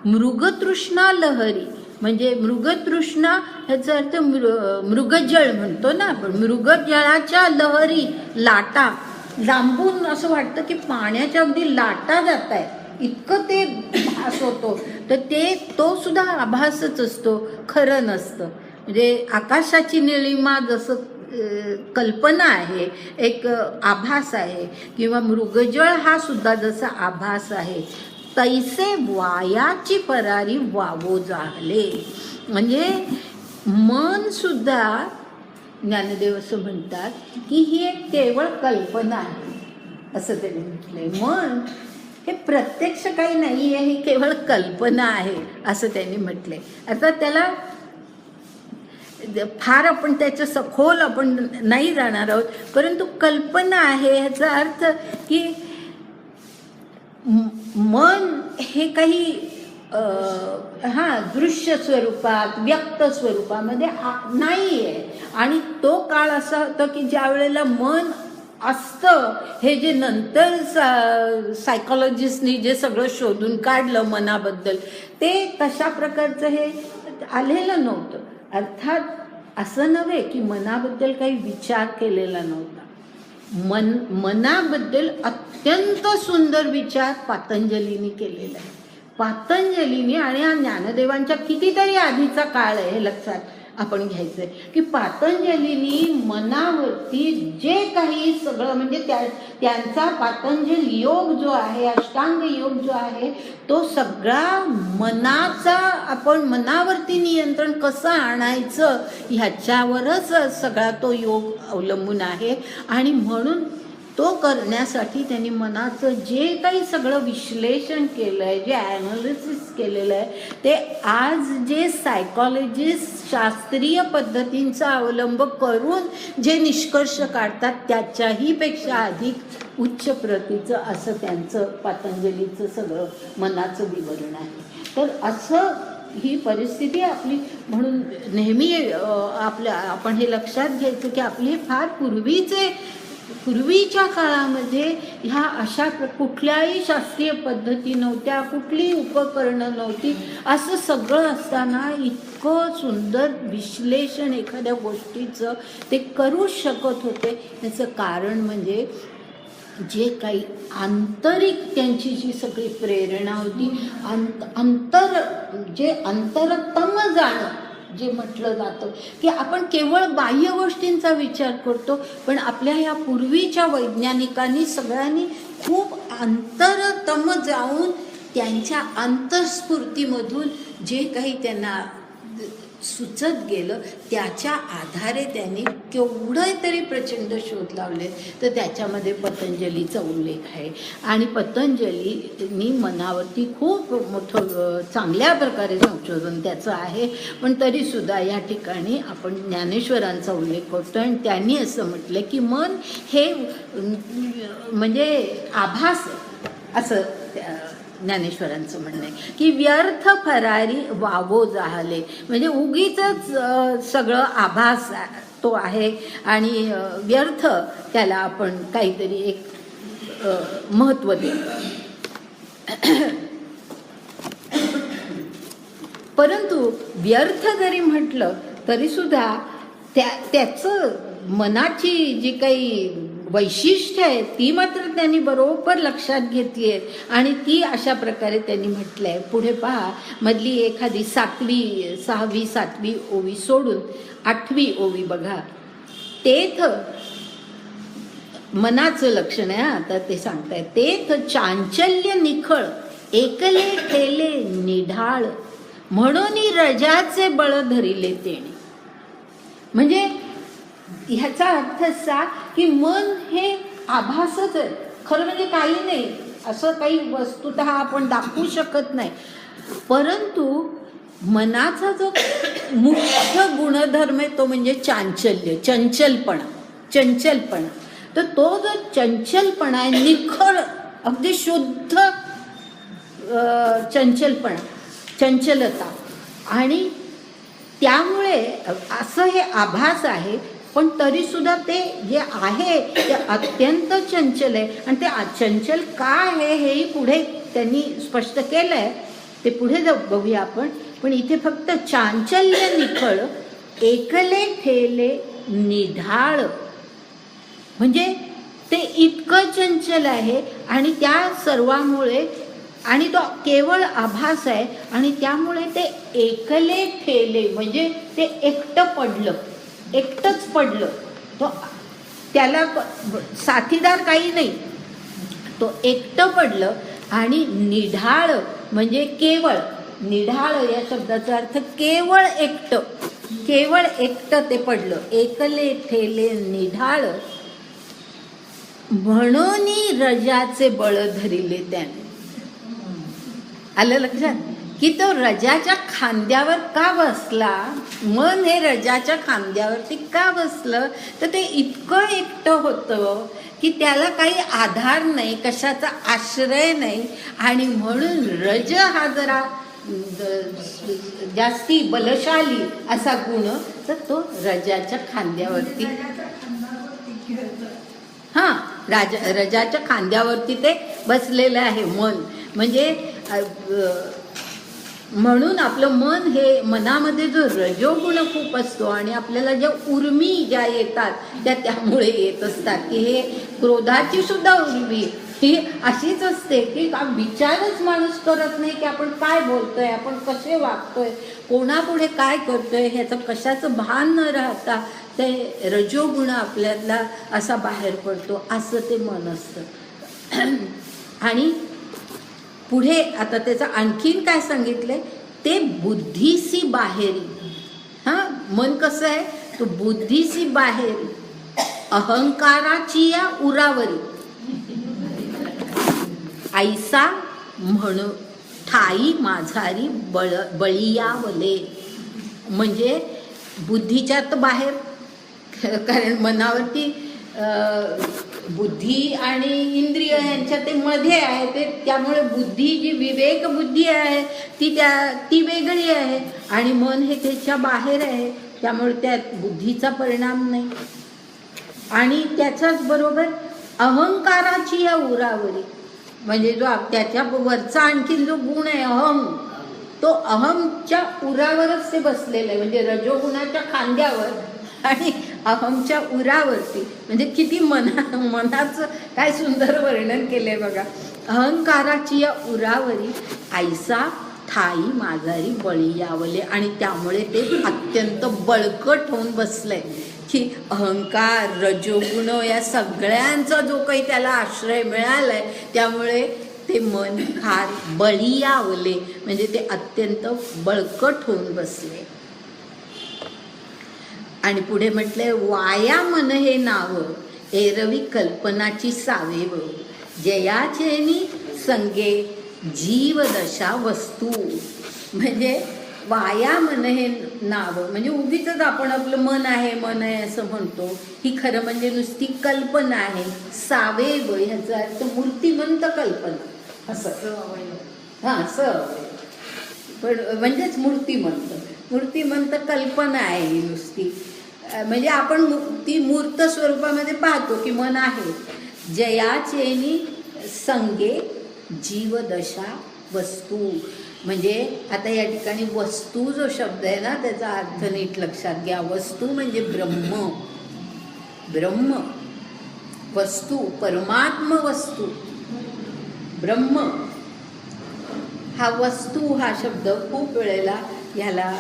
मृगतृष्णा लहरी, म्हणजे मृगतृष्णा ह्याचा अर्थ मृगजळ म्हणतो ना आपण, मृगजळाच्या लहरी, लाटा लांबून असं वाटतं की पाण्याच्या अगदी लाटा जात आहेत, इतकं ते भास होतो. तर तो सुद्धा आभासच असतो, खरं नसतं. म्हणजे आकाशाची निळिमा जसं कल्पना आहे, एक आभास आहे, किंवा मृगजळ हा सुद्धा जसा आभास आहे, तैसे वायाची फरारी वावो जाहले. म्हणजे मन सुद्धा, ज्ञानदेव असं म्हणतात की ही एक केवळ कल्पना आहे असं त्यांनी म्हटलंय. मन हे प्रत्यक्ष काही नाही आहे, ही केवळ कल्पना आहे असं त्यांनी म्हटलंय. आता त्याला फार आपण त्याच्या सखोल आपण नाही जाणार आहोत, परंतु कल्पना आहे ह्याचा अर्थ की मन हे काही दृश्य स्वरूपात, व्यक्त स्वरूपामध्ये नाही आहे. आणि तो काळ असा होता की ज्या वेळेला मन असतं, हे जे नंतर सायकोलॉजिस्टनी जे सगळं शोधून काढलं मनाबद्दल, ते तशा प्रकारचं हे आलेलं नव्हतं. अर्थात असं नव्हे की मनाबद्दल काही विचार केलेला नव्हता. मनाबद्दल अत्यंत सुंदर विचार पातंजलीनी केलेला आहे. पातंजलीनी, आणि हा ज्ञानदेवांच्या कितीतरी आधीचा काळ आहे हे लक्षात आपण घ्यायचंय की पातंजलीनी मनावरती जे काही सगळं, म्हणजे त्यांचा पातंजल योग जो आहे, अष्टांग योग जो आहे, तो सगळा मनाचा, आपण मनावरती नियंत्रण कसं आणायचं ह्याच्यावरच सगळा तो योग अवलंबून आहे. आणि म्हणून तो करण्यासाठी त्यांनी मनाचं जे काही सगळं विश्लेषण केलं आहे, जे ॲनालिसिस केलेलं आहे, ते आज जे सायकॉलॉजिस्ट शास्त्रीय पद्धतींचा अवलंब करून जे निष्कर्ष काढतात त्याच्याही पेक्षा अधिक उच्च प्रतीचं असं त्यांचं पातंजलीचं सगळं मनाचं विवरण आहे. तर असं ही परिस्थिती आपली, म्हणून नेहमी आपण हे लक्षात घ्यायचं की आपली फार पूर्वीचे पूर्वीच्या काळामध्ये ह्या अशा कुठल्याही शास्त्रीय पद्धती नव्हत्या, कुठलीही उपकरणं नव्हती. असं सगळं असताना इतकं सुंदर विश्लेषण एखाद्या गोष्टीचं ते करू शकत होते. याचं कारण म्हणजे जे काही आंतरिक त्यांची जी सगळी प्रेरणा होती, जे अंतरतम जाणं जे म्हटलं जातं की आपण केवळ बाह्य गोष्टींचा विचार करतो, पण आपल्या ह्या पूर्वीच्या वैज्ञानिकांनी सगळ्यांनी खूप अंतरतम जाऊन त्यांच्या अंतःस्फूर्तीमधून जे काही त्यांना सुचत गेलं त्याच्या आधारे त्यांनी केवढे तरी प्रचंड शोध लावले. तर त्याच्यामध्ये पतंजलीचा उल्लेख आहे आणि पतंजलीनी मनावरती खूप मोठं चांगल्या प्रकारे संशोधन त्याचं आहे. पण तरीसुद्धा या ठिकाणी आपण ज्ञानेश्वरांचा उल्लेख करतो आणि त्यांनी असं म्हटलं की मन हे म्हणजे आभास असं ज्ञानेश्वरांचं म्हणणं आहे की व्यर्थ फरारी वावो जाहले, म्हणजे उगीच सगळं आभास तो आहे आणि व्यर्थ त्याला आपण काहीतरी एक महत्त्व देतो. परंतु व्यर्थ जरी म्हटलं तरीसुद्धा त्याचं मनाची जी काही वैशिष्ट्य आहे ती मात्र त्यांनी बरोबर लक्षात घेतली आहे आणि ती अशा प्रकारे त्यांनी म्हटलं आहे. पुढे पहा, मधली एखादी 6वी 7वी ओवी सोडून 8वी ओवी बघा. तेथ मनाचं लक्षण आहे. आता ते सांगताय, तेथ चांचल्य निखळ एकले ठेले निढाळ म्हणून रजाचे बळ धरिले तेणे. म्हणजे ह्याचा अर्थ असा की मन हे आभासच आहे, खरं म्हणजे काही नाही, असं काही वस्तुतः आपण दाखवू शकत नाही. परंतु मनाचा जो मुख्य गुणधर्म आहे तो म्हणजे चांचल्य, चंचलपणा. तर तो जो चंचलपणा आहे, निखळ अगदी शुद्ध चंचलता, आणि त्यामुळे असं हे आभास आहे. पण तरीसुद्धा ते जे आहे ते अत्यंत चंचल आहे आणि ते चंचल का आहे हेही पुढे त्यांनी स्पष्ट केलं आहे. ते पुढे बघूया आपण. पण इथे फक्त चांचल्य निखळ एकले ठेले निढाळ, म्हणजे ते इतकं चंचल आहे आणि त्या सर्वामुळे, आणि तो केवळ आभास आहे आणि त्यामुळे ते एकले ठेले, म्हणजे ते एकटंच पडलं. तो त्याला साथीदार काही नाही, तो एकटं पडलं. आणि निढाळ म्हणजे केवळ, निढाळ या शब्दाचा अर्थ केवळ एकटं ते पडलं. एकले ठेले निढाळ म्हणून रजाचे बळ धरिले त्याने. आलं लक्षात की तो रजाच्या खांद्यावर का बसला, मन हे रजाच्या खांद्यावरती का बसलं, तर ते इतकं एकटं होतं की त्याला काही आधार नाही, कशाचा आश्रय नाही. आणि म्हणून रज हा जरा जास्ती बलशाली असा गुण, तर तो रजाच्या खांद्यावरती, रजाच्या खांद्यावरती ते बसलेलं आहे मन. म्हणजे म्हणून आपलं मन हे, मनामध्ये जो रजोगुण खूप असतो आणि आपल्याला ज्या उर्मी ज्या येतात त्या त्यामुळे येत असतात. की हे क्रोधाची सुद्धा उर्मी ही अशीच असते की विचारच माणूस करत नाही की आपण काय बोलतोय, आपण कसे वागतोय, कोणापुढे काय करतोय, ह्याचं कशाचं भान न राहता ते रजोगुण आपल्याला असा बाहेर पडतो, असं ते मन असतं. आणि पुढे आता त्याचं आणखीन काय सांगितलंय, ते बुद्धीसी बाहेरी. मन कसं आहे, तो बुद्धीसी बाहेरी अहंकाराची या उरावरी ऐसा म्हणू ठाई माझारी बळीयावले. म्हणजे बुद्धीच्या तर बाहेर, कारण मनावरती बुद्धी आणि इंद्रिय यांच्या ते मध्ये आहे, ते त्यामुळे बुद्धी जी विवेक बुद्धी आहे ती वेगळी आहे आणि मन हे त्याच्या बाहेर आहे, त्यामुळे त्यात बुद्धीचा परिणाम नाही. आणि त्याच्याच बरोबर अहंकाराची या उरावरी, म्हणजे जो त्याच्या वरचा आणखीन जो गुण आहे अहम, तो अहमच्या उरावरच ते बसलेलं आहे, म्हणजे रजोगुणाच्या खांद्यावर आणि अहमच्या उरावरती. म्हणजे किती मनाचं काय सुंदर वर्णन केलंय बघा. अहंकाराची या उरावरी ऐसा ठाई माझारी बळी यावले, आणि त्यामुळे ते अत्यंत बळकट होऊन बसलंय की अहंकार रजोगुण या सगळ्यांचा जो काही त्याला आश्रय मिळालाय, त्यामुळे ते मन फार बळी यावले, म्हणजे ते अत्यंत बळकट होऊन बसले. आणि पुढे म्हटलंय वाया मन हे नाव एरवी कल्पनाची सावेव, जयाचेनी संगे जीवदशा वस्तू. म्हणजे वाया मन हे नाव म्हणजे उगीच आपण आपलं मन आहे असं म्हणतो, ही खरं म्हणजे नुसती कल्पना आहे. सावेव ह्याचा अर्थ मूर्तिमंत कल्पना असं. हां पण म्हणजेच मूर्तिमंत कल्पना आहे ही नुसती. म्हणजे आपण ती मूर्त स्वरूपामध्ये पाहतो की मन आहे. जयाचेनी संगे जीवदशा वस्तू, म्हणजे आता या ठिकाणी वस्तू जो शब्द आहे ना, त्याचा अर्थ नीट लक्षात घ्या. वस्तू म्हणजे ब्रह्म वस्तू, परमात्म वस्तू ब्रह्म. हा वस्तू हा शब्द खूप वेळेला ह्याला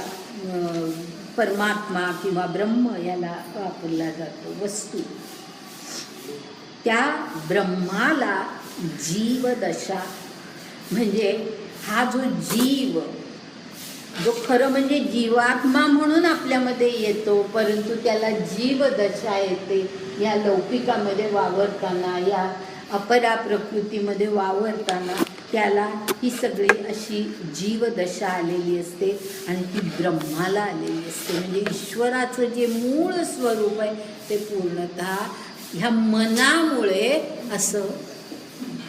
परमात्मा किंवा ब्रह्म याला वापरला जातो. वस्तू, त्या ब्रह्माला जीवदशा, म्हणजे हा जो जीव, जो खरं म्हणजे जीवात्मा म्हणून आपल्यामध्ये येतो, परंतु त्याला जीवदशा येते या लौकिकामध्ये वावरताना, या अपरा प्रकृतीमध्ये वावरताना त्याला ही सगळी अशी जीवदशा आलेली असते आणि ती ब्रह्माला आलेली असते. म्हणजे ईश्वराचं जे मूळ स्वरूप आहे ते पूर्णतः ह्या मनामुळे असं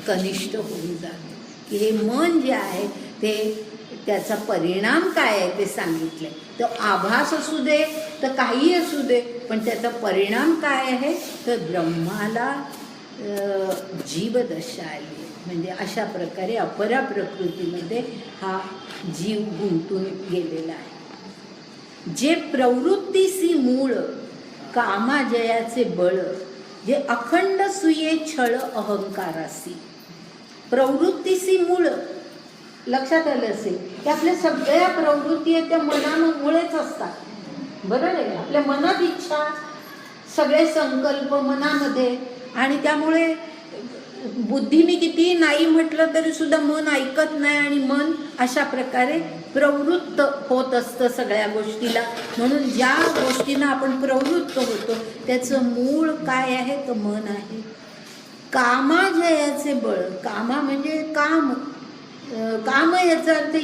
कनिष्ठ होऊन जातं. की हे मन जे आहे ते त्याचा परिणाम काय आहे ते सांगितलंय. तर आभास असू दे तर काही असू दे, पण त्याचा परिणाम काय आहे तर ब्रह्माला जीवदशा आली. म्हणजे अशा प्रकारे अपरा प्रकृतीमध्ये हा जीव गुंतून गेलेला आहे. जे प्रवृत्तीसी मूळ कामाजयाचे बळ, जे अखंड सुये छळ अहंकारासी. प्रवृत्तीसी मूळ लक्षात आलं असेल की आपल्या सगळ्या प्रवृत्ती आहेत त्या मनामुळेच असतात. बरोबर आहे. आपल्या मनात इच्छा, सगळे संकल्प मनामध्ये, आणि त्यामुळे बुद्धीने किती नाही म्हटलं तरी सुद्धा मन ऐकत नाही आणि मन अशा प्रकारे प्रवृत्त होत असतं सगळ्या गोष्टीला. म्हणून ज्या गोष्टींना आपण प्रवृत्त होतो त्याचं मूळ काय आहे तर मन आहे. कामाजयाचे बळ, कामा म्हणजे काम, काम याचा अर्थ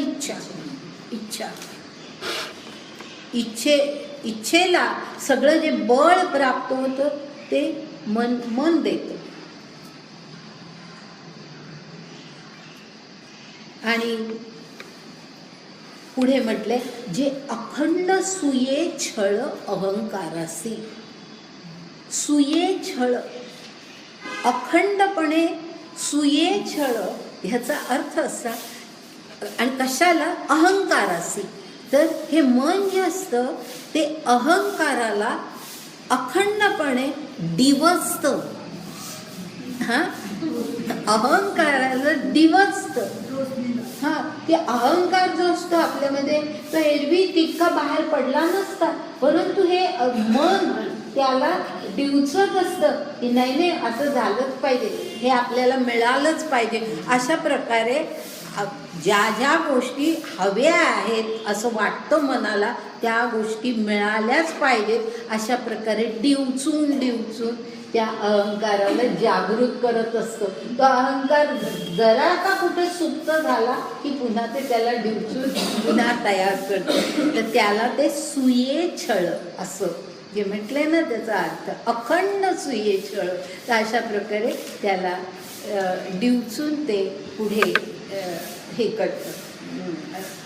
इच्छा. इच्छेला सगळं जे बळ प्राप्त होतं ते मन देतं. आणि पुढे म्हटले जे अखंड सुये छळ अहंकारासी. सुये छळ, अखंडपणे सुये छळ ह्याचा अर्थ असा, आणि कशाला अहंकारासी. तर हे मन जे असतं ते अहंकाराला अखंडपणे डिवचतं. अहंकाराला डिवचतं. ते अहंकार जो असतो आपल्यामध्ये तो एरवी तितका बाहेर पडला नसता, परंतु हे मन त्याला डिवचत असतं की नाही असं झालंच पाहिजे, हे आपल्याला मिळालंच पाहिजे. अशा प्रकारे ज्या गोष्टी हव्या आहेत असं वाटतं मनाला, त्या गोष्टी मिळाल्याच पाहिजेत अशा प्रकारे डिवचून त्या अहंकाराला जागृत करत असतो. तो अहंकार जरा का कुठे सुप्त झाला की पुन्हा ते त्याला डिवचून पुन्हा तयार करतो. तर त्याला ते सुये छळ असं जे म्हटलंय ना त्याचा अर्थ अखंड सुये छळ. तर अशा प्रकारे त्याला डिवचून ते पुढे हे करतं,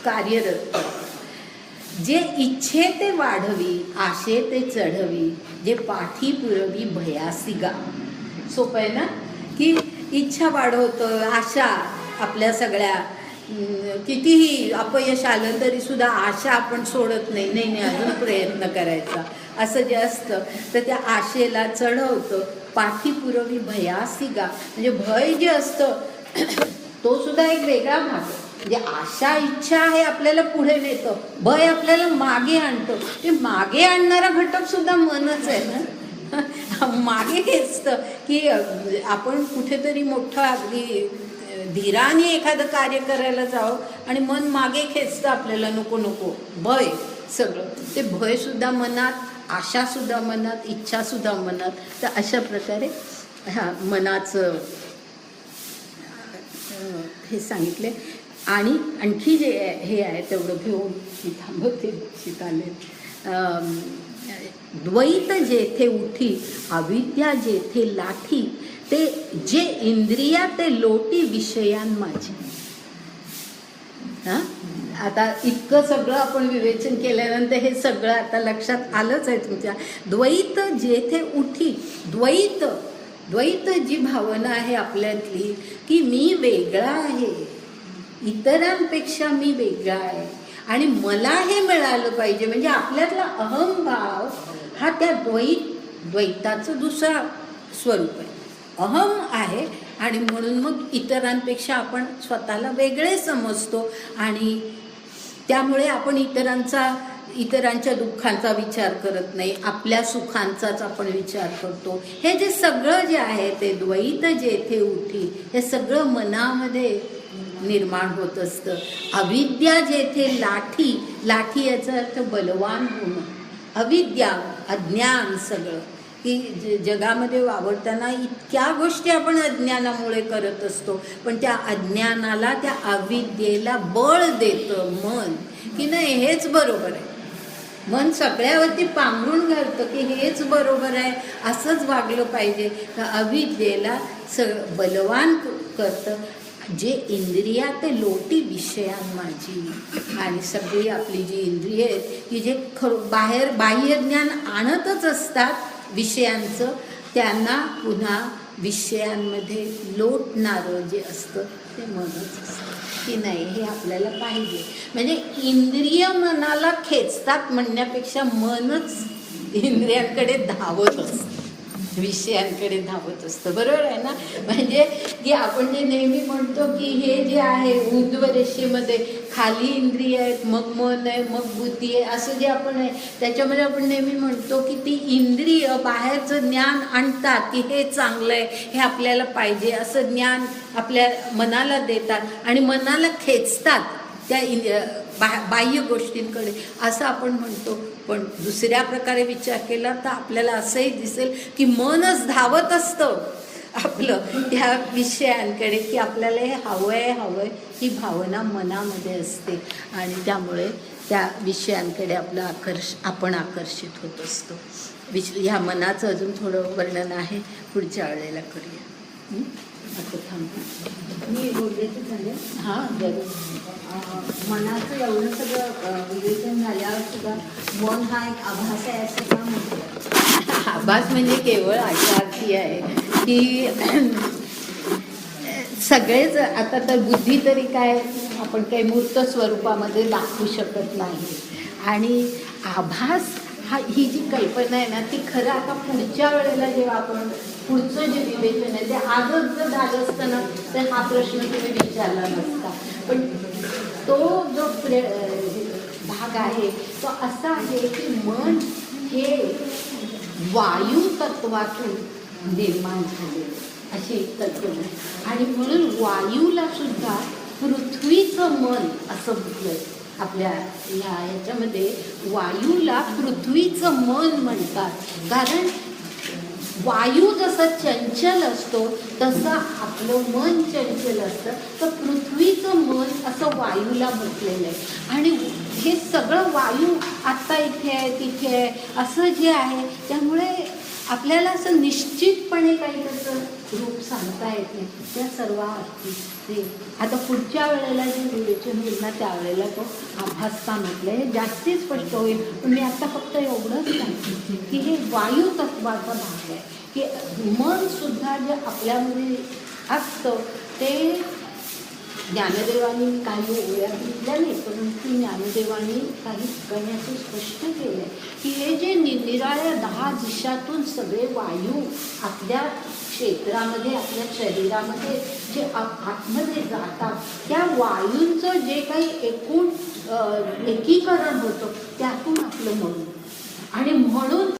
कार्यरत करतं. जे इच्छे ते वाढवी, आशे ते चढवी, जे पाठी पुरवी भयासी गा. सोपं आहे ना, की इच्छा वाढवतं, आशा आपल्या सगळ्या, कितीही अपयश आलं तरी सुद्धा आशा आपण सोडत नाही, नाही नाही अजून प्रयत्न करायचा, असं जे असतं तर त्या आशेला चढवतं. पाठी पुरवी भयासी गा, म्हणजे भय जे असतं तो सुद्धा एक वेगळा भाग आहे. म्हणजे आशा इच्छा हे आपल्याला पुढे नेतं, भय आपल्याला मागे आणतं. ते मागे आणणारा घटक सुद्धा मनच आहे ना. मागे खेचतं की आपण कुठेतरी मोठं अगदी धीराने एखादं कार्य करायला जावं आणि मन मागे खेचतं आपल्याला, नको नको, भय सगळं. ते भय सुद्धा मनात, आशा सुद्धा मनात, इच्छा सुद्धा मनात. तर अशा प्रकारे ह्या मनाचं हे सांगितले. आणि आणखी जे हे आहे तेवढं घेऊन मी थांबवते, शिकाले. द्वैत जेथे उठी, अविद्या जेथे लाठी, ते जे इंद्रिया ते लोटी विषयां माझी. हां, आता इतकं सगळं आपण विवेचन केल्यानंतर हे सगळं आता लक्षात आलंच आहे तुमच्या. द्वैत जेथे उठी, द्वैत, द्वैत जी भावना आहे आपल्यातली की मी वेगळा आहे, इतरांपेक्षा मी वेगळा आहे आणि मला हे मिळालं पाहिजे, म्हणजे आपल्यातला अहंभाव हा त्या द्वैताचं दुसरा स्वरूप आहे. अहम आहे आणि म्हणून मग इतरांपेक्षा आपण स्वतःला वेगळे समजतो आणि त्यामुळे आपण इतरांच्या दुःखांचा विचार करत नाही, आपल्या सुखांचाच आपण विचार करतो. हे जे सगळं जे आहे ते द्वैत जेथे उठी, हे सगळं मनामध्ये निर्माण होत असतं. अविद्या जेथे लाठी, लाठी याचा अर्थ बलवान होणं, अविद्या अज्ञान सगळं, की जगामध्ये वावरताना इतक्या गोष्टी आपण अज्ञानामुळे करत असतो, पण त्या अज्ञानाला, त्या अविद्येला बळ देतं मन, की नाही हेच बरोबर आहे. मन सगळ्यावरती पांघरून घालतं की हेच बरोबर आहे, असंच वागलं पाहिजे. अविद्येला बलवान करतं. जे इंद्रिया ते लोटी विषयां माझी, आणि सगळी आपली जी इंद्रिय आहेत की जे बाह्य ज्ञान आणतच असतात विषयांचं, त्यांना पुन्हा विषयांमध्ये लोटणारं जे असतं ते मनच असतं. की नाही हे आपल्याला पाहिजे, म्हणजे इंद्रिय मनाला खेचतात म्हणण्यापेक्षा मनच इंद्रियांकडे धावत असतं, विषयांकडे धावत असतं. बरोबर आहे ना. म्हणजे की आपण जे नेहमी म्हणतो की हे जे आहे ऊर्ध्व रेषेमध्ये खाली इंद्रिय आहेत, मग मन आहे, मग बुद्धी आहे, असं जे आपण आहे त्याच्यामध्ये आपण नेहमी म्हणतो की ती इंद्रिय बाहेरचं ज्ञान आणतात की हे चांगलं आहे, हे आपल्याला पाहिजे, असं ज्ञान आपल्या मनाला देतात आणि मनाला खेचतात त्या बाह्य गोष्टींकडे, असं आपण म्हणतो. पण दुसऱ्या प्रकारे विचार केला तर आपल्याला असंही दिसेल की मनच धावत असतं आपलं त्या विषयांकडे, की आपल्याला हे हवं आहे ही भावना मनामध्ये असते आणि त्यामुळे त्या विषयांकडे आपण आकर्षित होत असतो. ह्या मनाचं अजून थोडं वर्णन आहे, पुढच्या वेळेला करूया. आता थांबा, मी बोलले तर झाले. हां, जरूर. मनाचं एवढं सगळं विवेचन झाल्यावर सुद्धा मन हा एक आभास आहे असं का म्हटलं? आभास म्हणजे केवळ अशा अर्थी आहे की सगळेच, आता तर बुद्धी तरी काय आपण काही मूर्त स्वरूपामध्ये दाखवू शकत नाही, आणि आभास ही जी कल्पना आहे ना ती खरं आता पुढच्या वेळेला जेव्हा आपण पुढचं जे विवेचन आहे ते आजच जर झालं असतं ना तर हा प्रश्न तुम्ही विचारला नसता. पण तो जो भाग आहे तो असा आहे की मन हे वायू तत्वातून निर्माण झाले अशी एक कल्पना आहे, आणि म्हणून वायूला सुद्धा पृथ्वीचं मन असं म्हटलं. आपल्या ह्याच्यामध्ये वायूला पृथ्वीचं मन म्हणतात, कारण वायू जसा चंचल असतो तसं आपलं मन चंचल असतं, तर पृथ्वीचं मन असं वायूला म्हटलेलं आहे. आणि हे सगळं वायू आत्ता इथे आहे तिथे आहे असं जे आहे, त्यामुळे आपल्याला असं निश्चितपणे काही त्याचं रूप सांगता येत नाही. त्या सर्व अर्थी आता पुढच्या वेळेला जे विवेचन होईल ना त्यावेळेला तो आभासता म्हटलं हे जास्ती स्पष्ट होईल. पण मी आता फक्त एवढंच सांगते की हे वायू तत्वाचा भाग आहे की मन सुद्धा जे आपल्यामध्ये असतं ते ज्ञानदेवांनी काही ओळ्या घेतल्या नाही, परंतु ज्ञानदेवांनी काही ठिकाणी असं स्पष्ट केलं आहे की हे जे निराळ्या 10 दिशातून सगळे वायू आपल्या क्षेत्रामध्ये आपल्या शरीरामध्ये जे आतमध्ये जातात त्या वायूंचं जे काही एकूण एकीकरण होतं त्यातून आपलं मन आणि म्हणून